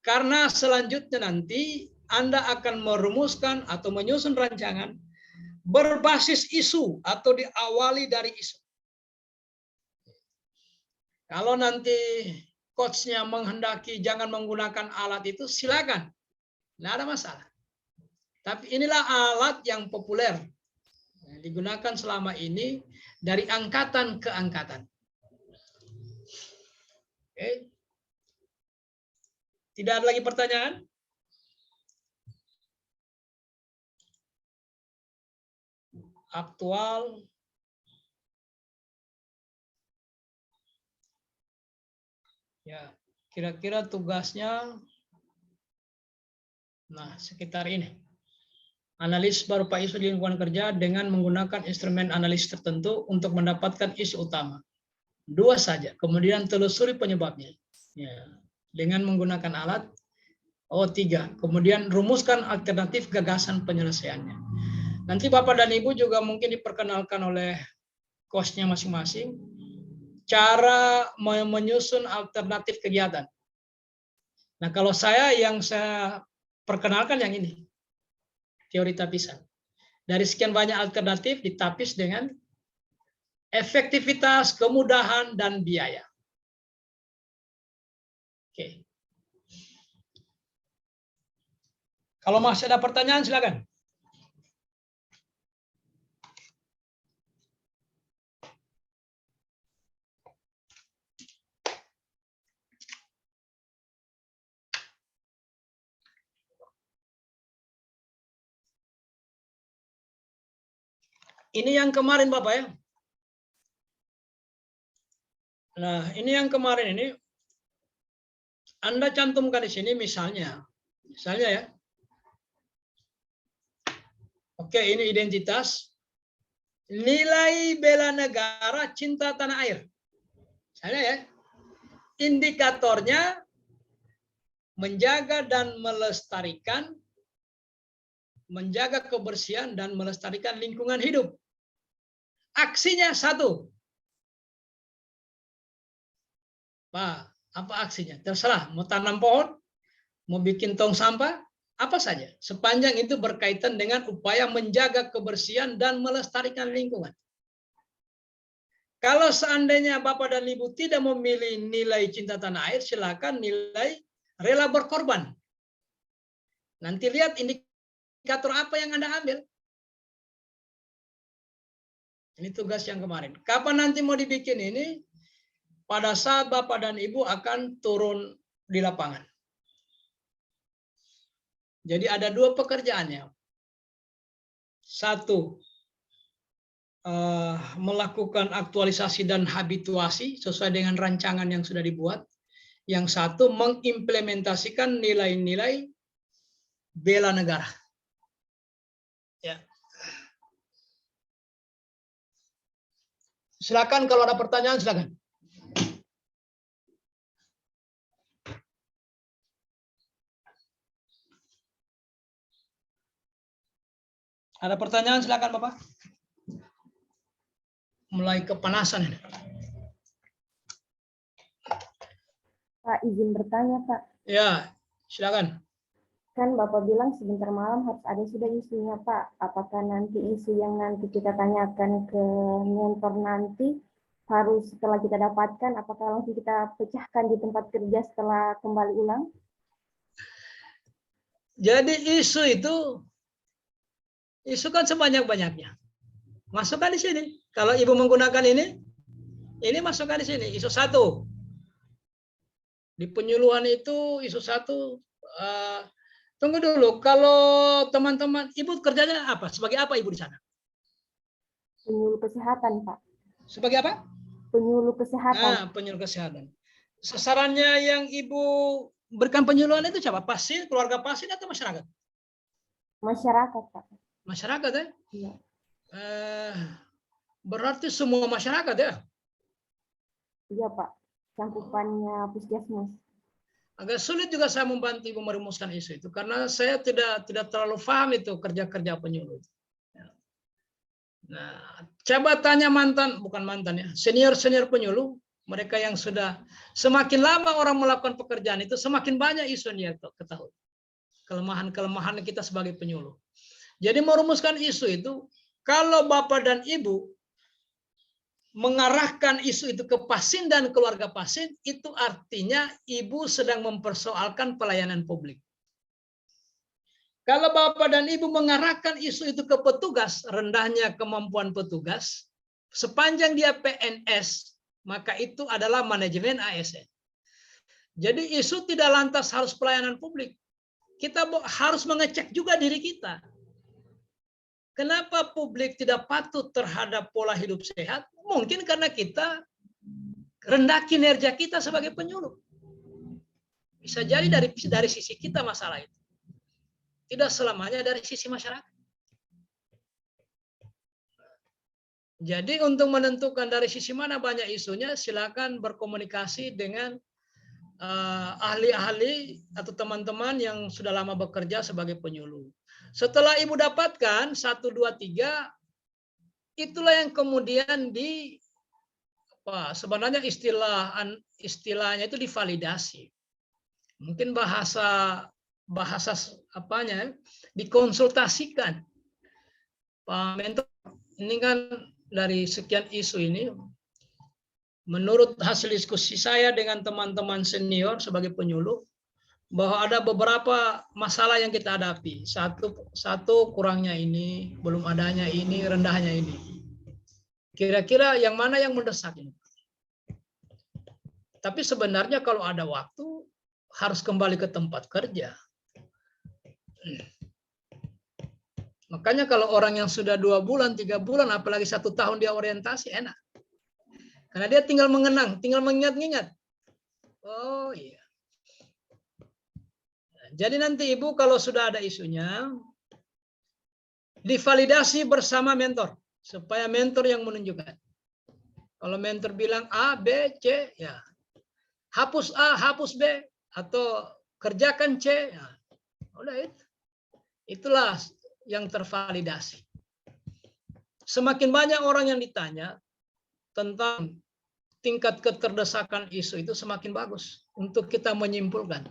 karena selanjutnya nanti Anda akan merumuskan atau menyusun rancangan berbasis isu atau diawali dari isu. Kalau nanti coachnya menghendaki jangan menggunakan alat itu, silakan. Tidak ada masalah. Tapi inilah alat yang populer. Digunakan selama ini dari angkatan ke angkatan. Oke. Tidak ada lagi pertanyaan? Aktual. Ya, kira-kira tugasnya nah sekitar ini. Analis berupa isu di lingkungan kerja dengan menggunakan instrumen analis tertentu untuk mendapatkan isu utama. 2 saja, kemudian telusuri penyebabnya. Ya, dengan menggunakan alat. 3, kemudian rumuskan alternatif gagasan penyelesaiannya. Nanti Bapak dan Ibu juga mungkin diperkenalkan oleh coach-nya masing-masing cara menyusun alternatif kegiatan. Nah, kalau saya yang saya perkenalkan yang ini. Teori tapisan. Dari sekian banyak alternatif ditapis dengan efektivitas, kemudahan, dan biaya. Oke. Kalau masih ada pertanyaan, silakan. Ini yang kemarin Bapak ya. Nah, ini yang kemarin ini Anda cantumkan di sini misalnya ya. Oke, ini identitas. Nilai bela negara, cinta tanah air. Misalnya ya. Indikatornya menjaga dan melestarikan, menjaga kebersihan dan melestarikan lingkungan hidup. Aksinya 1. Pak, apa aksinya? Terserah, mau tanam pohon, mau bikin tong sampah, apa saja. Sepanjang itu berkaitan dengan upaya menjaga kebersihan dan melestarikan lingkungan. Kalau seandainya Bapak dan Ibu tidak memilih nilai cinta tanah air, silakan nilai rela berkorban. Nanti lihat indikator apa yang Anda ambil. Ini tugas yang kemarin. Kapan nanti mau dibikin ini? Pada saat Bapak dan Ibu akan turun di lapangan. Jadi ada 2 pekerjaannya. 1, melakukan aktualisasi dan habituasi sesuai dengan rancangan yang sudah dibuat. Yang 1, mengimplementasikan nilai-nilai bela negara. Ya. Silakan kalau ada pertanyaan, silakan. Ada pertanyaan, silakan Bapak. Mulai kepanasan ini. Pak, izin bertanya, Pak. Ya, silakan. Kan Bapak bilang sebentar malam harus ada sudah isunya, Pak. Apakah nanti isu yang nanti kita tanyakan ke mentor nanti harus setelah kita dapatkan, apakah langsung kita pecahkan di tempat kerja setelah kembali ulang? Jadi isu kan sebanyak-banyaknya. Masukkan di sini. Kalau Ibu menggunakan ini masukkan di sini. Isu 1. Di penyuluhan itu isu 1. Tunggu dulu. Kalau teman-teman, Ibu kerjanya apa? Sebagai apa Ibu di sana? Penyuluh kesehatan, Pak. Sebagai apa? Penyuluh kesehatan. Nah, penyuluh kesehatan. Sasarannya yang Ibu berikan penyuluhan itu siapa? Pasien, keluarga pasien atau masyarakat? Masyarakat, Pak. Masyarakat ya? Iya. Berarti semua masyarakat ya? Iya, Pak. Cangkupannya puskesmas. Agak sulit juga saya membantu ibu merumuskan isu itu karena saya tidak terlalu paham itu kerja-kerja penyuluh. Nah, coba tanya bukan mantan ya, senior penyuluh, mereka yang sudah semakin lama orang melakukan pekerjaan itu semakin banyak isu yang dia ketahui. Kelemahan kita sebagai penyuluh. Jadi merumuskan isu itu, kalau Bapak dan Ibu mengarahkan isu itu ke pasien dan keluarga pasien, itu artinya Ibu sedang mempersoalkan pelayanan publik. Kalau Bapak dan Ibu mengarahkan isu itu ke petugas, rendahnya kemampuan petugas, sepanjang dia PNS, maka itu adalah manajemen ASN. Jadi isu tidak lantas harus pelayanan publik. Kita harus mengecek juga diri kita. Kenapa publik tidak patuh terhadap pola hidup sehat? Mungkin karena kita rendah kinerja kita sebagai penyuluh. Bisa jadi dari sisi kita masalah itu. Tidak selamanya dari sisi masyarakat. Jadi untuk menentukan dari sisi mana banyak isunya, silakan berkomunikasi dengan ahli-ahli atau teman-teman yang sudah lama bekerja sebagai penyuluh. Setelah Ibu dapatkan 1, 2, 3, itulah yang kemudian sebenarnya istilahnya itu divalidasi. Mungkin bahasa apanya dikonsultasikan. Pak Mentor, ini kan dari sekian isu ini, menurut hasil diskusi saya dengan teman-teman senior sebagai penyuluh, bahwa ada beberapa masalah yang kita hadapi. Satu kurangnya ini, belum adanya ini, rendahnya ini. Kira-kira yang mana yang mendesak ini? Tapi sebenarnya kalau ada waktu, harus kembali ke tempat kerja. Makanya kalau orang yang sudah 2 bulan, 3 bulan, apalagi 1 tahun dia orientasi, enak. Karena dia tinggal mengenang, tinggal mengingat-ingat. Oh iya. Jadi nanti Ibu kalau sudah ada isunya, divalidasi bersama mentor. Supaya mentor yang menunjukkan. Kalau mentor bilang A, B, C, ya hapus A, hapus B, atau kerjakan C, ya udah itu. Itulah yang tervalidasi. Semakin banyak orang yang ditanya tentang tingkat keterdesakan isu itu, semakin bagus untuk kita menyimpulkan.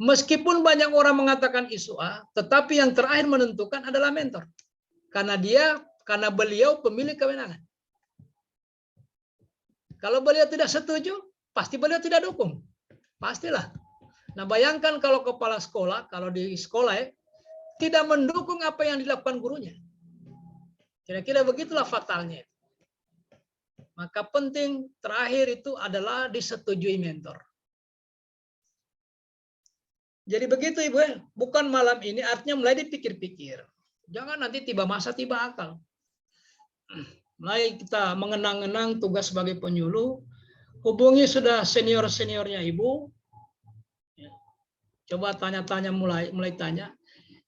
Meskipun banyak orang mengatakan isu A, tetapi yang terakhir menentukan adalah mentor. Karena beliau pemilik kewenangan. Kalau beliau tidak setuju, pasti beliau tidak dukung. Pastilah. Nah, bayangkan kalau kepala sekolah, kalau di sekolah tidak mendukung apa yang dilakukan gurunya. Kira-kira begitulah fatalnya. Maka penting terakhir itu adalah disetujui mentor. Jadi begitu Ibu, bukan malam ini, artinya mulai dipikir-pikir. Jangan nanti tiba masa tiba akal. Mulai kita mengenang-enang tugas sebagai penyuluh, hubungi sudah senior-seniornya Ibu. Coba tanya-tanya, mulai tanya.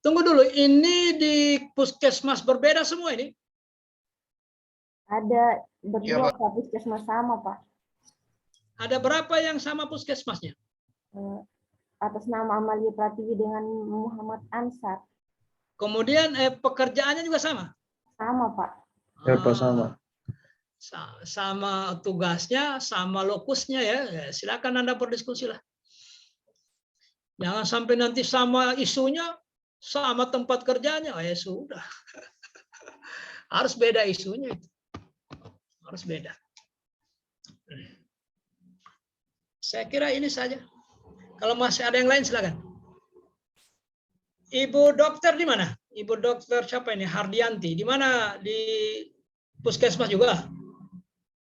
Tunggu dulu, ini di puskesmas berbeda semua ini? Ada Iya, berdua Pak. Pak, puskesmas sama Pak. Ada berapa yang sama puskesmasnya? Atas nama Amalia Pratiwi dengan Muhammad Ansar. Kemudian pekerjaannya juga sama? Sama Pak. Ya Pak, sama. Sama tugasnya, sama lokusnya ya. Silakan Anda berdiskusi lah. Jangan sampai nanti sama isunya, sama tempat kerjanya. Ya sudah. Harus beda isunya itu. Harus beda. Saya kira ini saja. Kalau masih ada yang lain silakan. Ibu dokter di mana? Ibu dokter siapa ini? Hardianti. Di mana? Di puskesmas juga?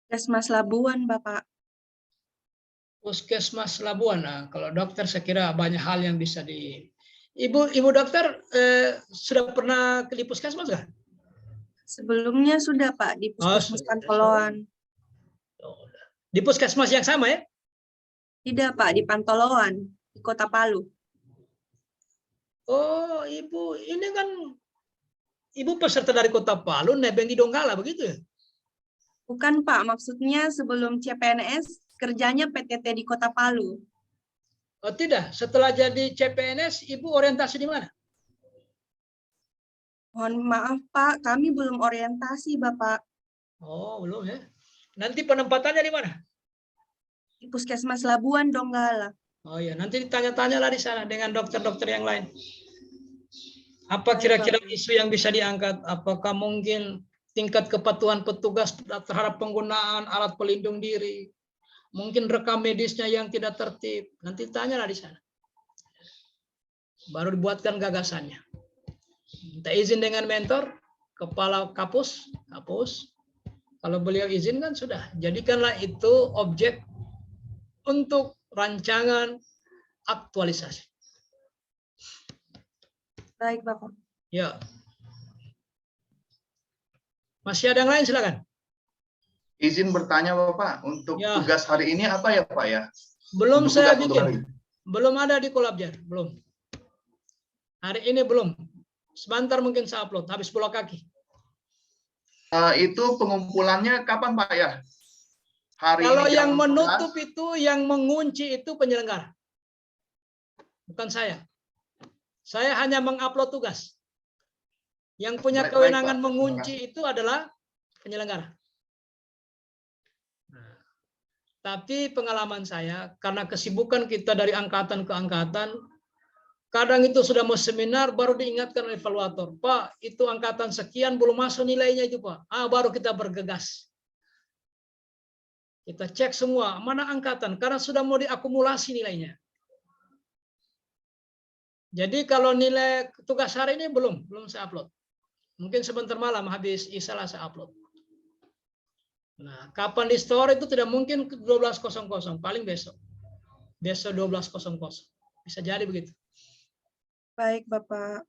Puskesmas Labuan, Bapak. Puskesmas Labuan. Nah, kalau dokter saya kira banyak hal yang bisa Ibu dokter sudah pernah di puskesmas nggak? Sebelumnya sudah, Pak, di Puskesmas sudah. Pantoloan. Di puskesmas yang sama ya? Tidak, Pak, di Pantoloan, di Kota Palu. Oh, Ibu, ini kan Ibu peserta dari Kota Palu, nebeng di Donggala, begitu ya? Bukan, Pak, maksudnya sebelum CPNS, kerjanya PTT di Kota Palu. Oh tidak, setelah jadi CPNS, Ibu orientasi di mana? Mohon maaf Pak, kami belum orientasi Bapak. Oh, belum ya. Nanti penempatannya di mana? Di Puskesmas Labuan Donggala. Oh ya, nanti ditanya-tanyalah di sana dengan dokter-dokter yang lain. Apa Baik, kira-kira Bapak. isu yang bisa diangkat? Apakah mungkin tingkat kepatuhan petugas terhadap penggunaan alat pelindung diri? Mungkin rekam medisnya yang tidak tertib. Nanti tanyalah di sana. Baru dibuatkan gagasannya. Minta izin dengan mentor, kepala kapus. Kalau beliau izinkan sudah. Jadikanlah itu objek untuk rancangan aktualisasi. Baik Bapak. Ya. Masih ada yang lain, silakan. Izin bertanya Bapak, untuk Ya. tugas hari ini apa ya Pak ya? Belum Untuk saya tugas untuk hari bikin. ini. Belum ada di Kolabjar, belum. Hari ini belum. Sebentar mungkin saya upload, habis pulau kaki. Itu pengumpulannya kapan Pak ya? Hari Kalau ini jam yang 14? menutup itu, yang mengunci itu penyelenggara. Bukan saya. Saya hanya mengupload tugas. Yang punya Baik, kewenangan Pak. mengunci itu adalah penyelenggara. Nah, tapi pengalaman saya, karena kesibukan kita dari angkatan ke angkatan, kadang itu sudah mau seminar, baru diingatkan oleh evaluator. Pak, itu angkatan sekian belum masuk nilainya itu Pak. Baru kita bergegas. Kita cek semua, mana angkatan, karena sudah mau diakumulasi nilainya. Jadi kalau nilai tugas hari ini belum saya upload. Mungkin sebentar malam habis Isya lah saya upload. Nah, kapan di store itu tidak mungkin 12.00, paling besok. Besok 12.00. Bisa jadi begitu. Baik Bapak.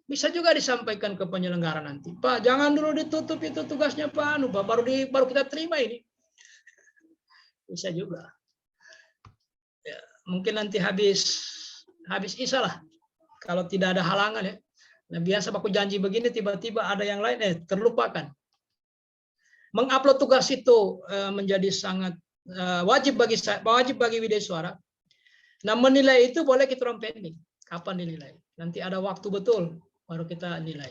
Bisa juga disampaikan ke penyelenggara nanti. Pak, jangan dulu ditutup itu tugasnya Pak, baru kita terima ini. Bisa juga. Ya, mungkin nanti habis Isya lah. Kalau tidak ada halangan ya. Nah, biasa aku janji begini tiba-tiba ada yang lain terlupakan. Mengupload tugas itu menjadi sangat wajib bagi Widya Suara. Nah, menilai itu boleh kita orang pending. Kapan dinilai? Nanti ada waktu betul baru kita nilai.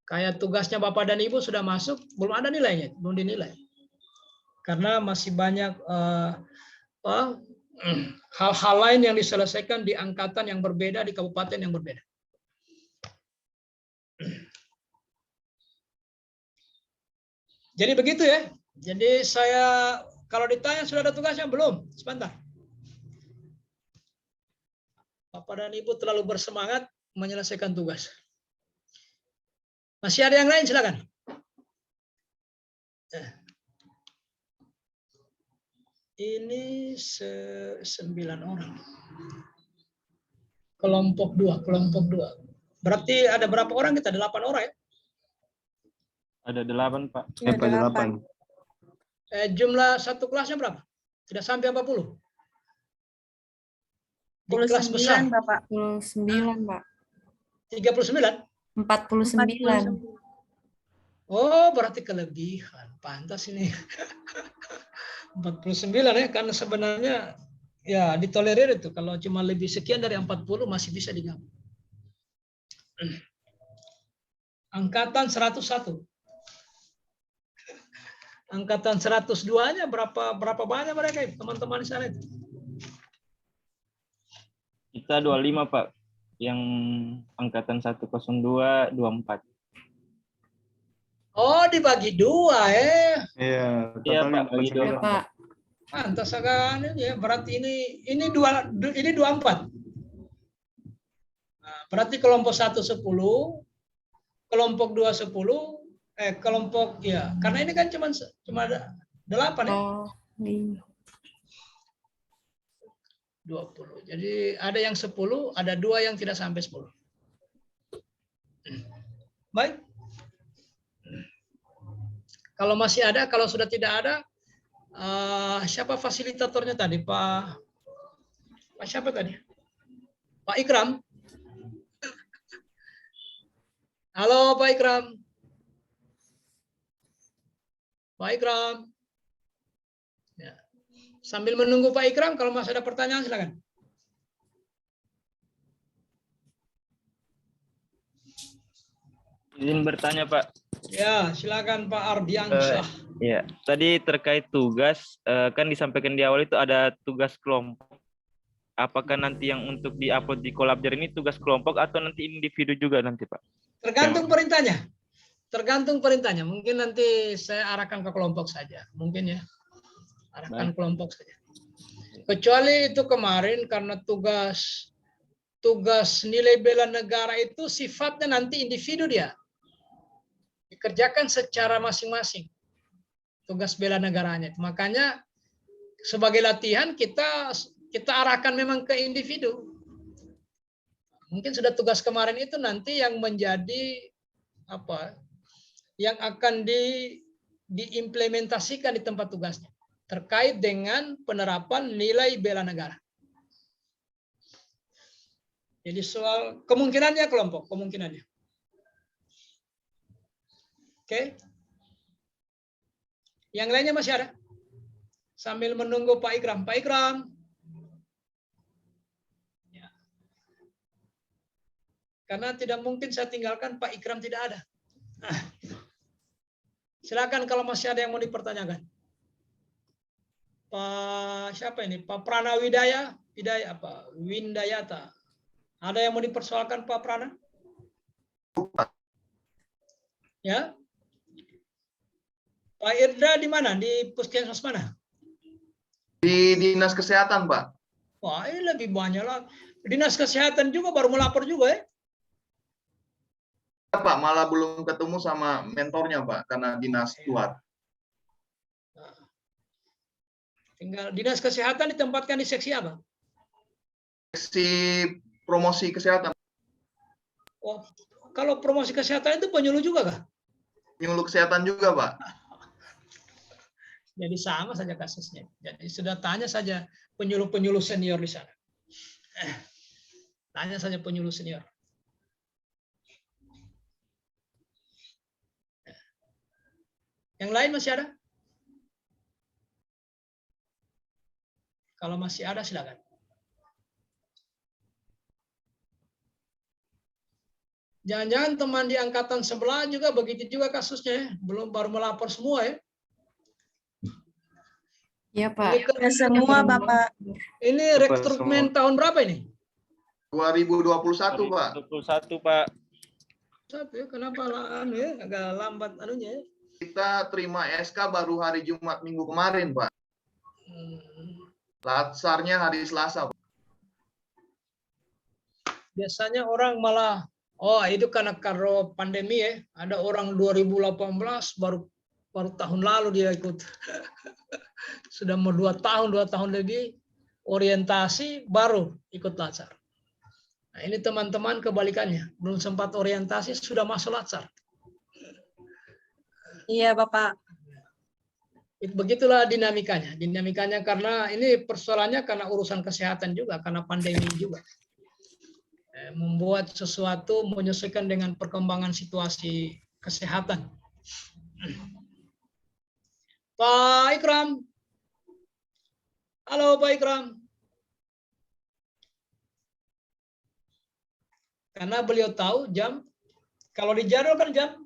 Kayak tugasnya Bapak dan Ibu sudah masuk, belum ada nilainya, belum dinilai. Karena masih banyak hal-hal lain yang diselesaikan di angkatan yang berbeda, di kabupaten yang berbeda. Jadi begitu ya. Jadi saya kalau ditanya sudah ada tugasnya belum? Sebentar. Bapak dan Ibu terlalu bersemangat menyelesaikan tugas. Masih ada yang lain, silakan. Ini 9 orang. Kelompok 2. Berarti ada berapa orang kita? 8 orang ya? Ada 8 Pak. Ya, 8. Jumlah satu kelasnya berapa? Tidak sampai 40. Di kelas besar. 49 Bapak. 49, Pak. 39? 49. Oh, berarti kelebihan. Pantas ini. 49 ya, karena sebenarnya ya ditolerir itu. Kalau cuma lebih sekian dari 40 masih bisa digabung. Angkatan 101. Angkatan 102-nya berapa banyak mereka itu, teman-teman di sana itu? Kita 25 Pak. Yang angkatan 102, 24. Oh, dibagi 2 Iya, Iya totalnya Pak, bagi 49. Ya, Pak. Pantas sekali ya. Berarti ini 24. Nah, berarti kelompok 1 10, kelompok 2 10, kelompok ya. Karena ini kan cuma ada 8 ya. Oh, iya. 20. Jadi ada yang 10, ada 2 yang tidak sampai 10. Baik. Kalau masih ada, kalau sudah tidak ada, siapa fasilitatornya tadi? Pak siapa tadi? Pak Ikram. Halo Pak Ikram. Pak Ikram. Ya. Sambil menunggu Pak Ikram, kalau masih ada pertanyaan silakan. Izin bertanya, Pak. Ya, silakan Pak Ardiansyah. Ya, tadi terkait tugas, kan disampaikan di awal itu ada tugas kelompok. Apakah nanti yang untuk diupload di Kolabjar ini tugas kelompok atau nanti individu juga nanti, Pak? Tergantung perintahnya. Tergantung perintahnya. Mungkin nanti saya arahkan ke kelompok saja. Mungkin ya. Arahkan kelompok saja. Kecuali itu kemarin karena tugas nilai bela negara itu sifatnya nanti individu dia. Dikerjakan secara masing-masing. Tugas bela negaranya. Makanya sebagai latihan kita arahkan memang ke individu. Mungkin sudah tugas kemarin itu nanti yang menjadi apa? Yang akan diimplementasikan di tempat tugasnya terkait dengan penerapan nilai bela negara. Jadi soal kemungkinannya kelompok, kemungkinannya. Oke. Yang lainnya masih ada? Sambil menunggu Pak Ikram. Pak Ikram. Ya. Karena tidak mungkin saya tinggalkan Pak Ikram tidak ada. Silakan kalau masih ada yang mau dipertanyakan. Pak siapa ini? Pak Prana Windayata. Ada yang mau dipersoalkan Pak Prana? Ya. Pak Irdra di mana? Di puskesmas mana? Di Dinas Kesehatan, Pak. Wah, ini lebih banyak lah. Dinas Kesehatan juga baru melapor juga ya? Pak, malah belum ketemu sama mentornya, Pak, karena dinas luar. Tinggal Dinas Kesehatan ditempatkan di seksi apa? Seksi promosi kesehatan. Oh, kalau promosi kesehatan itu penyuluh juga kah? Penyuluh kesehatan juga, Pak. Jadi sama saja kasusnya. Jadi sudah tanya saja penyuluh-penyuluh senior di sana. Tanya saja penyuluh senior. Yang lain masih ada? Kalau masih ada silakan. Jangan-jangan teman di angkatan sebelah juga begitu juga kasusnya ya. Belum baru melapor semua ya. Iya, Pak. Ya, semua, Bapak. Ini rekrutmen tahun berapa ini? 2021, Pak. 21, Pak. Satu ya, kenapa ya? Agak lambat anunya ya. Kita terima SK baru hari Jumat minggu kemarin, Pak. Latsarnya hari Selasa, Pak. Biasanya orang malah, oh itu karena pandemi ya. Ada orang 2018 baru tahun lalu dia ikut. Sudah mau 2 tahun lebih orientasi baru ikut latsar. Nah, ini teman-teman kebalikannya, belum sempat orientasi sudah masuk latsar. Iya, Bapak. Begitulah dinamikanya. Dinamikanya karena ini persoalannya karena urusan kesehatan juga, karena pandemi juga. Membuat sesuatu menyesuaikan dengan perkembangan situasi kesehatan. Pak Ikram. Halo Pak Ikram. Karena beliau tahu jam, kalau di jadwal kan jam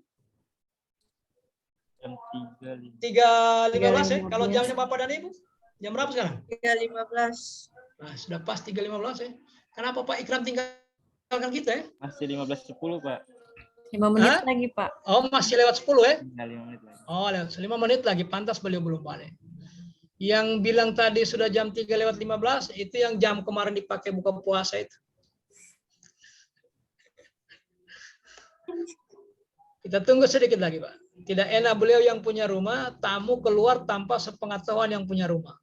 3.15 ya. Kalau jamnya Bapak dan Ibu, jam berapa sekarang? 3.15. Nah, sudah pas 3.15 ya. Kenapa Pak Ikram tinggalkan kita ya? Masih 15.10, Pak. 5 menit lagi, Pak. Oh, masih lewat 10 ya? Tinggal 5 menit lagi. Oh, lewat 5 menit lagi. Pantas beliau belum balik. Yang bilang tadi sudah jam 3.15, itu yang jam kemarin dipakai buka puasa itu. Kita tunggu sedikit lagi, Pak. Tidak enak beliau yang punya rumah, tamu keluar tanpa sepengetahuan yang punya rumah.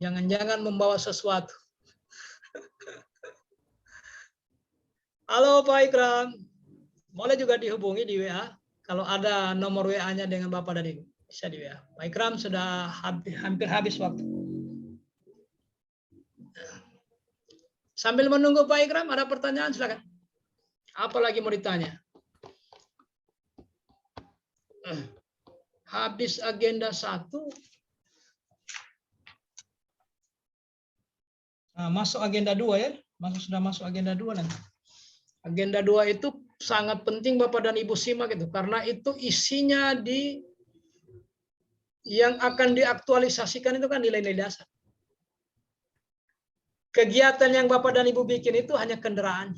Jangan-jangan membawa sesuatu. Halo Pak Ikram. Boleh juga dihubungi di WA. Kalau ada nomor WA-nya dengan Bapak dan Ibu. Bisa di WA. Pak Ikram sudah hampir habis waktu. Sambil menunggu Pak Ikram, ada pertanyaan silakan. Apa lagi mau ditanya? Habis agenda 1. Nah, masuk agenda 2 ya. Sudah masuk agenda 2 nanti. Agenda 2 itu sangat penting Bapak dan Ibu simak itu. Karena itu isinya yang akan diaktualisasikan itu kan nilai-nilai dasar. Kegiatan yang Bapak dan Ibu bikin itu hanya kendaraan.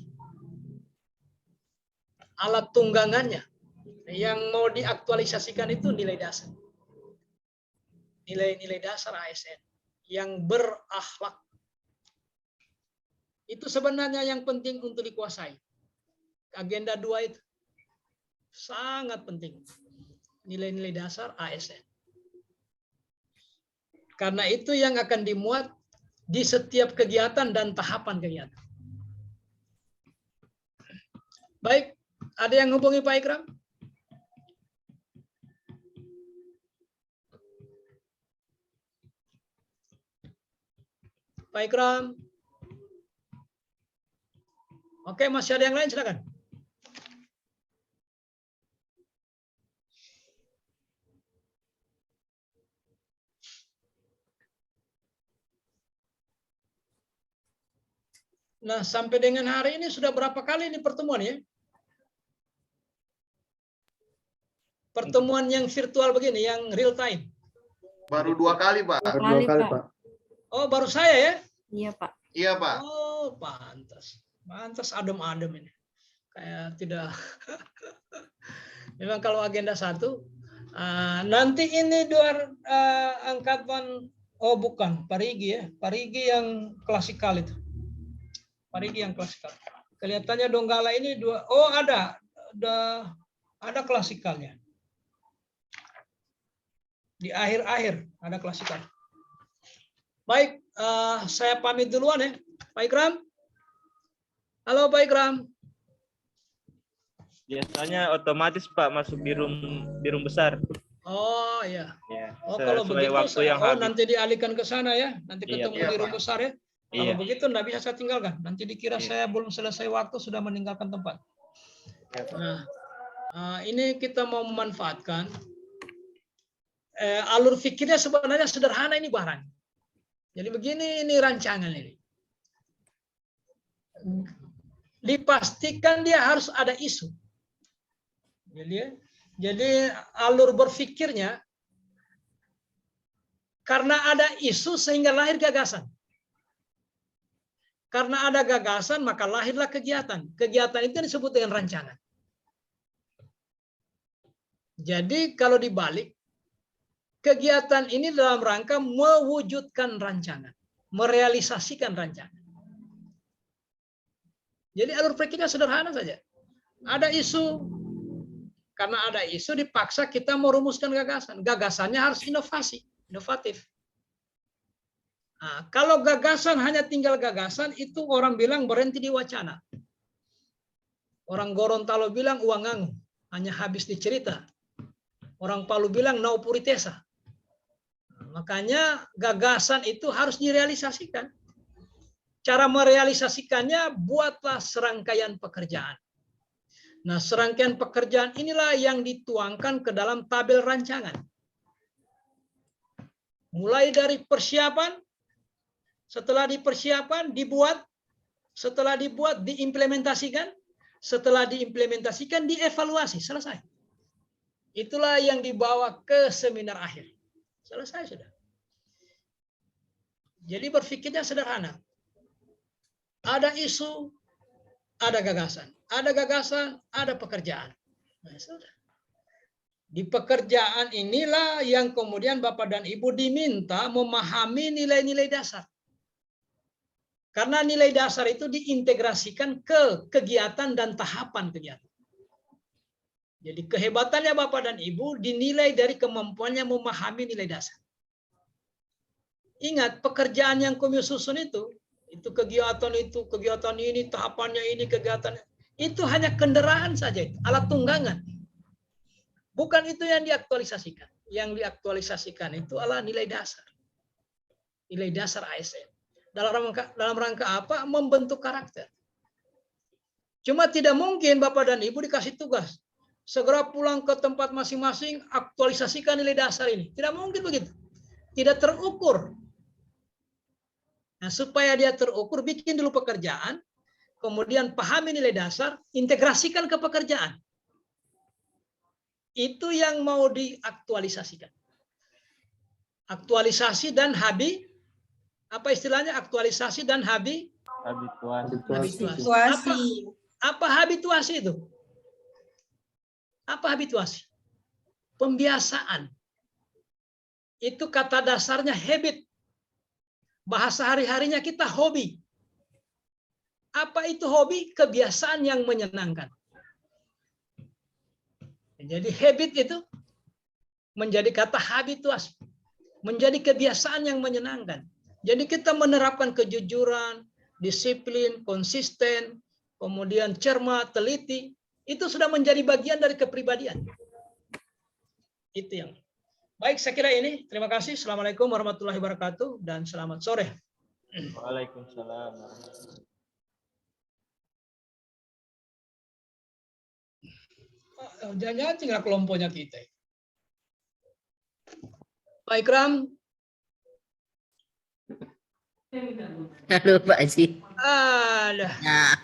Alat tunggangannya. Yang mau diaktualisasikan itu nilai dasar. Nilai-nilai dasar ASN. Yang berakhlak. Itu sebenarnya yang penting untuk dikuasai. Agenda 2 itu sangat penting. Nilai-nilai dasar ASN. Karena itu yang akan dimuat di setiap kegiatan dan tahapan kegiatan. Baik, ada yang hubungi Pak Ikram? Pak Ikram? Oke, masih ada yang lain, silakan. Nah, sampai dengan hari ini sudah berapa kali ini pertemuan ya? Pertemuan yang virtual begini, yang real time. Baru 2 kali, Pak. Dua kali, Pak. Oh, baru saya ya? Iya, Pak. Iya, Pak. Oh, pantas. Pantas adem-adem ini. Kayak tidak. Memang kalau agenda 1, nanti ini angkatan, oh bukan, Parigi ya. Parigi yang klasikal itu. Parigi yang klasikal. Kelihatannya Donggala ini 2, oh ada klasikalnya. Di akhir-akhir ada klasikal. Baik, saya pamit duluan ya. Pak Ikram? Halo Pak Ikram. Biasanya otomatis Pak masuk di room besar. Oh iya. Ya, Oh kalau sesuai begitu waktu yang habis. nanti dialihkan ke sana ya. Nanti Iya, ketemu iya, di Pak. room besar ya. Kalau Iya. begitu enggak bisa saya tinggalkan. Nanti dikira Iya. saya belum selesai waktu sudah meninggalkan tempat. Ya, Pak. Nah, ini kita mau memanfaatkan alur fikirnya sebenarnya sederhana ini barang. Jadi begini ini rancangan ini. Dipastikan dia harus ada isu. Jadi alur berfikirnya karena ada isu sehingga lahir gagasan. Karena ada gagasan maka lahirlah kegiatan. Kegiatan itu disebut dengan rancangan. Jadi kalau dibalik, kegiatan ini dalam rangka mewujudkan rancangan, merealisasikan rancangan. Jadi alur pikirnya sederhana saja. Ada isu, karena ada isu dipaksa kita merumuskan gagasan. Gagasannya harus inovatif. Nah, kalau gagasan hanya tinggal gagasan, itu orang bilang berhenti di wacana. Orang Gorontalo bilang uang ngangu, hanya habis dicerita. Orang Palu bilang nau puritesa. Makanya gagasan itu harus direalisasikan. Cara merealisasikannya, buatlah serangkaian pekerjaan. Nah, serangkaian pekerjaan inilah yang dituangkan ke dalam tabel rancangan. Mulai dari persiapan, setelah dipersiapkan, dibuat, setelah dibuat, diimplementasikan, setelah diimplementasikan, dievaluasi, selesai. Itulah yang dibawa ke seminar akhir. Selesai sudah. Jadi berpikirnya sederhana. Ada isu, ada gagasan. Ada gagasan, ada pekerjaan. Nah, sudah. Di pekerjaan inilah yang kemudian Bapak dan Ibu diminta memahami nilai-nilai dasar. Karena nilai dasar itu diintegrasikan ke kegiatan dan tahapan kegiatan. Jadi kehebatannya Bapak dan Ibu dinilai dari kemampuannya memahami nilai dasar. Ingat, pekerjaan yang kami susun itu kegiatan ini, tahapannya ini, kegiatan itu hanya kendaraan saja, alat tunggangan. Bukan itu yang diaktualisasikan. Yang diaktualisasikan itu adalah nilai dasar. Nilai dasar ASN. Dalam rangka apa? Membentuk karakter. Cuma tidak mungkin Bapak dan Ibu dikasih tugas. Segera pulang ke tempat masing-masing, aktualisasikan nilai dasar ini. Tidak mungkin begitu. Tidak terukur. Nah, supaya dia terukur, bikin dulu pekerjaan, kemudian pahami nilai dasar, integrasikan ke pekerjaan. Itu yang mau diaktualisasikan. Aktualisasi dan apa istilahnya? Aktualisasi dan habituasi. Situasi. Apa habituasi itu? Apa habituasi? Pembiasaan. Itu kata dasarnya habit. Bahasa hari-harinya kita hobi. Apa itu hobi? Kebiasaan yang menyenangkan. Jadi habit itu menjadi kata habituasi. Menjadi kebiasaan yang menyenangkan. Jadi kita menerapkan kejujuran, disiplin, konsisten, kemudian cermat, teliti, itu sudah menjadi bagian dari kepribadian. Itu yang. Baik, saya kira ini. Terima kasih. Assalamualaikum warahmatullahi wabarakatuh dan selamat sore. Waalaikumsalam. Jangan-jangan tinggal kelompoknya kita. Pak Ikram. Halo Pak Haji. Alah. Nah.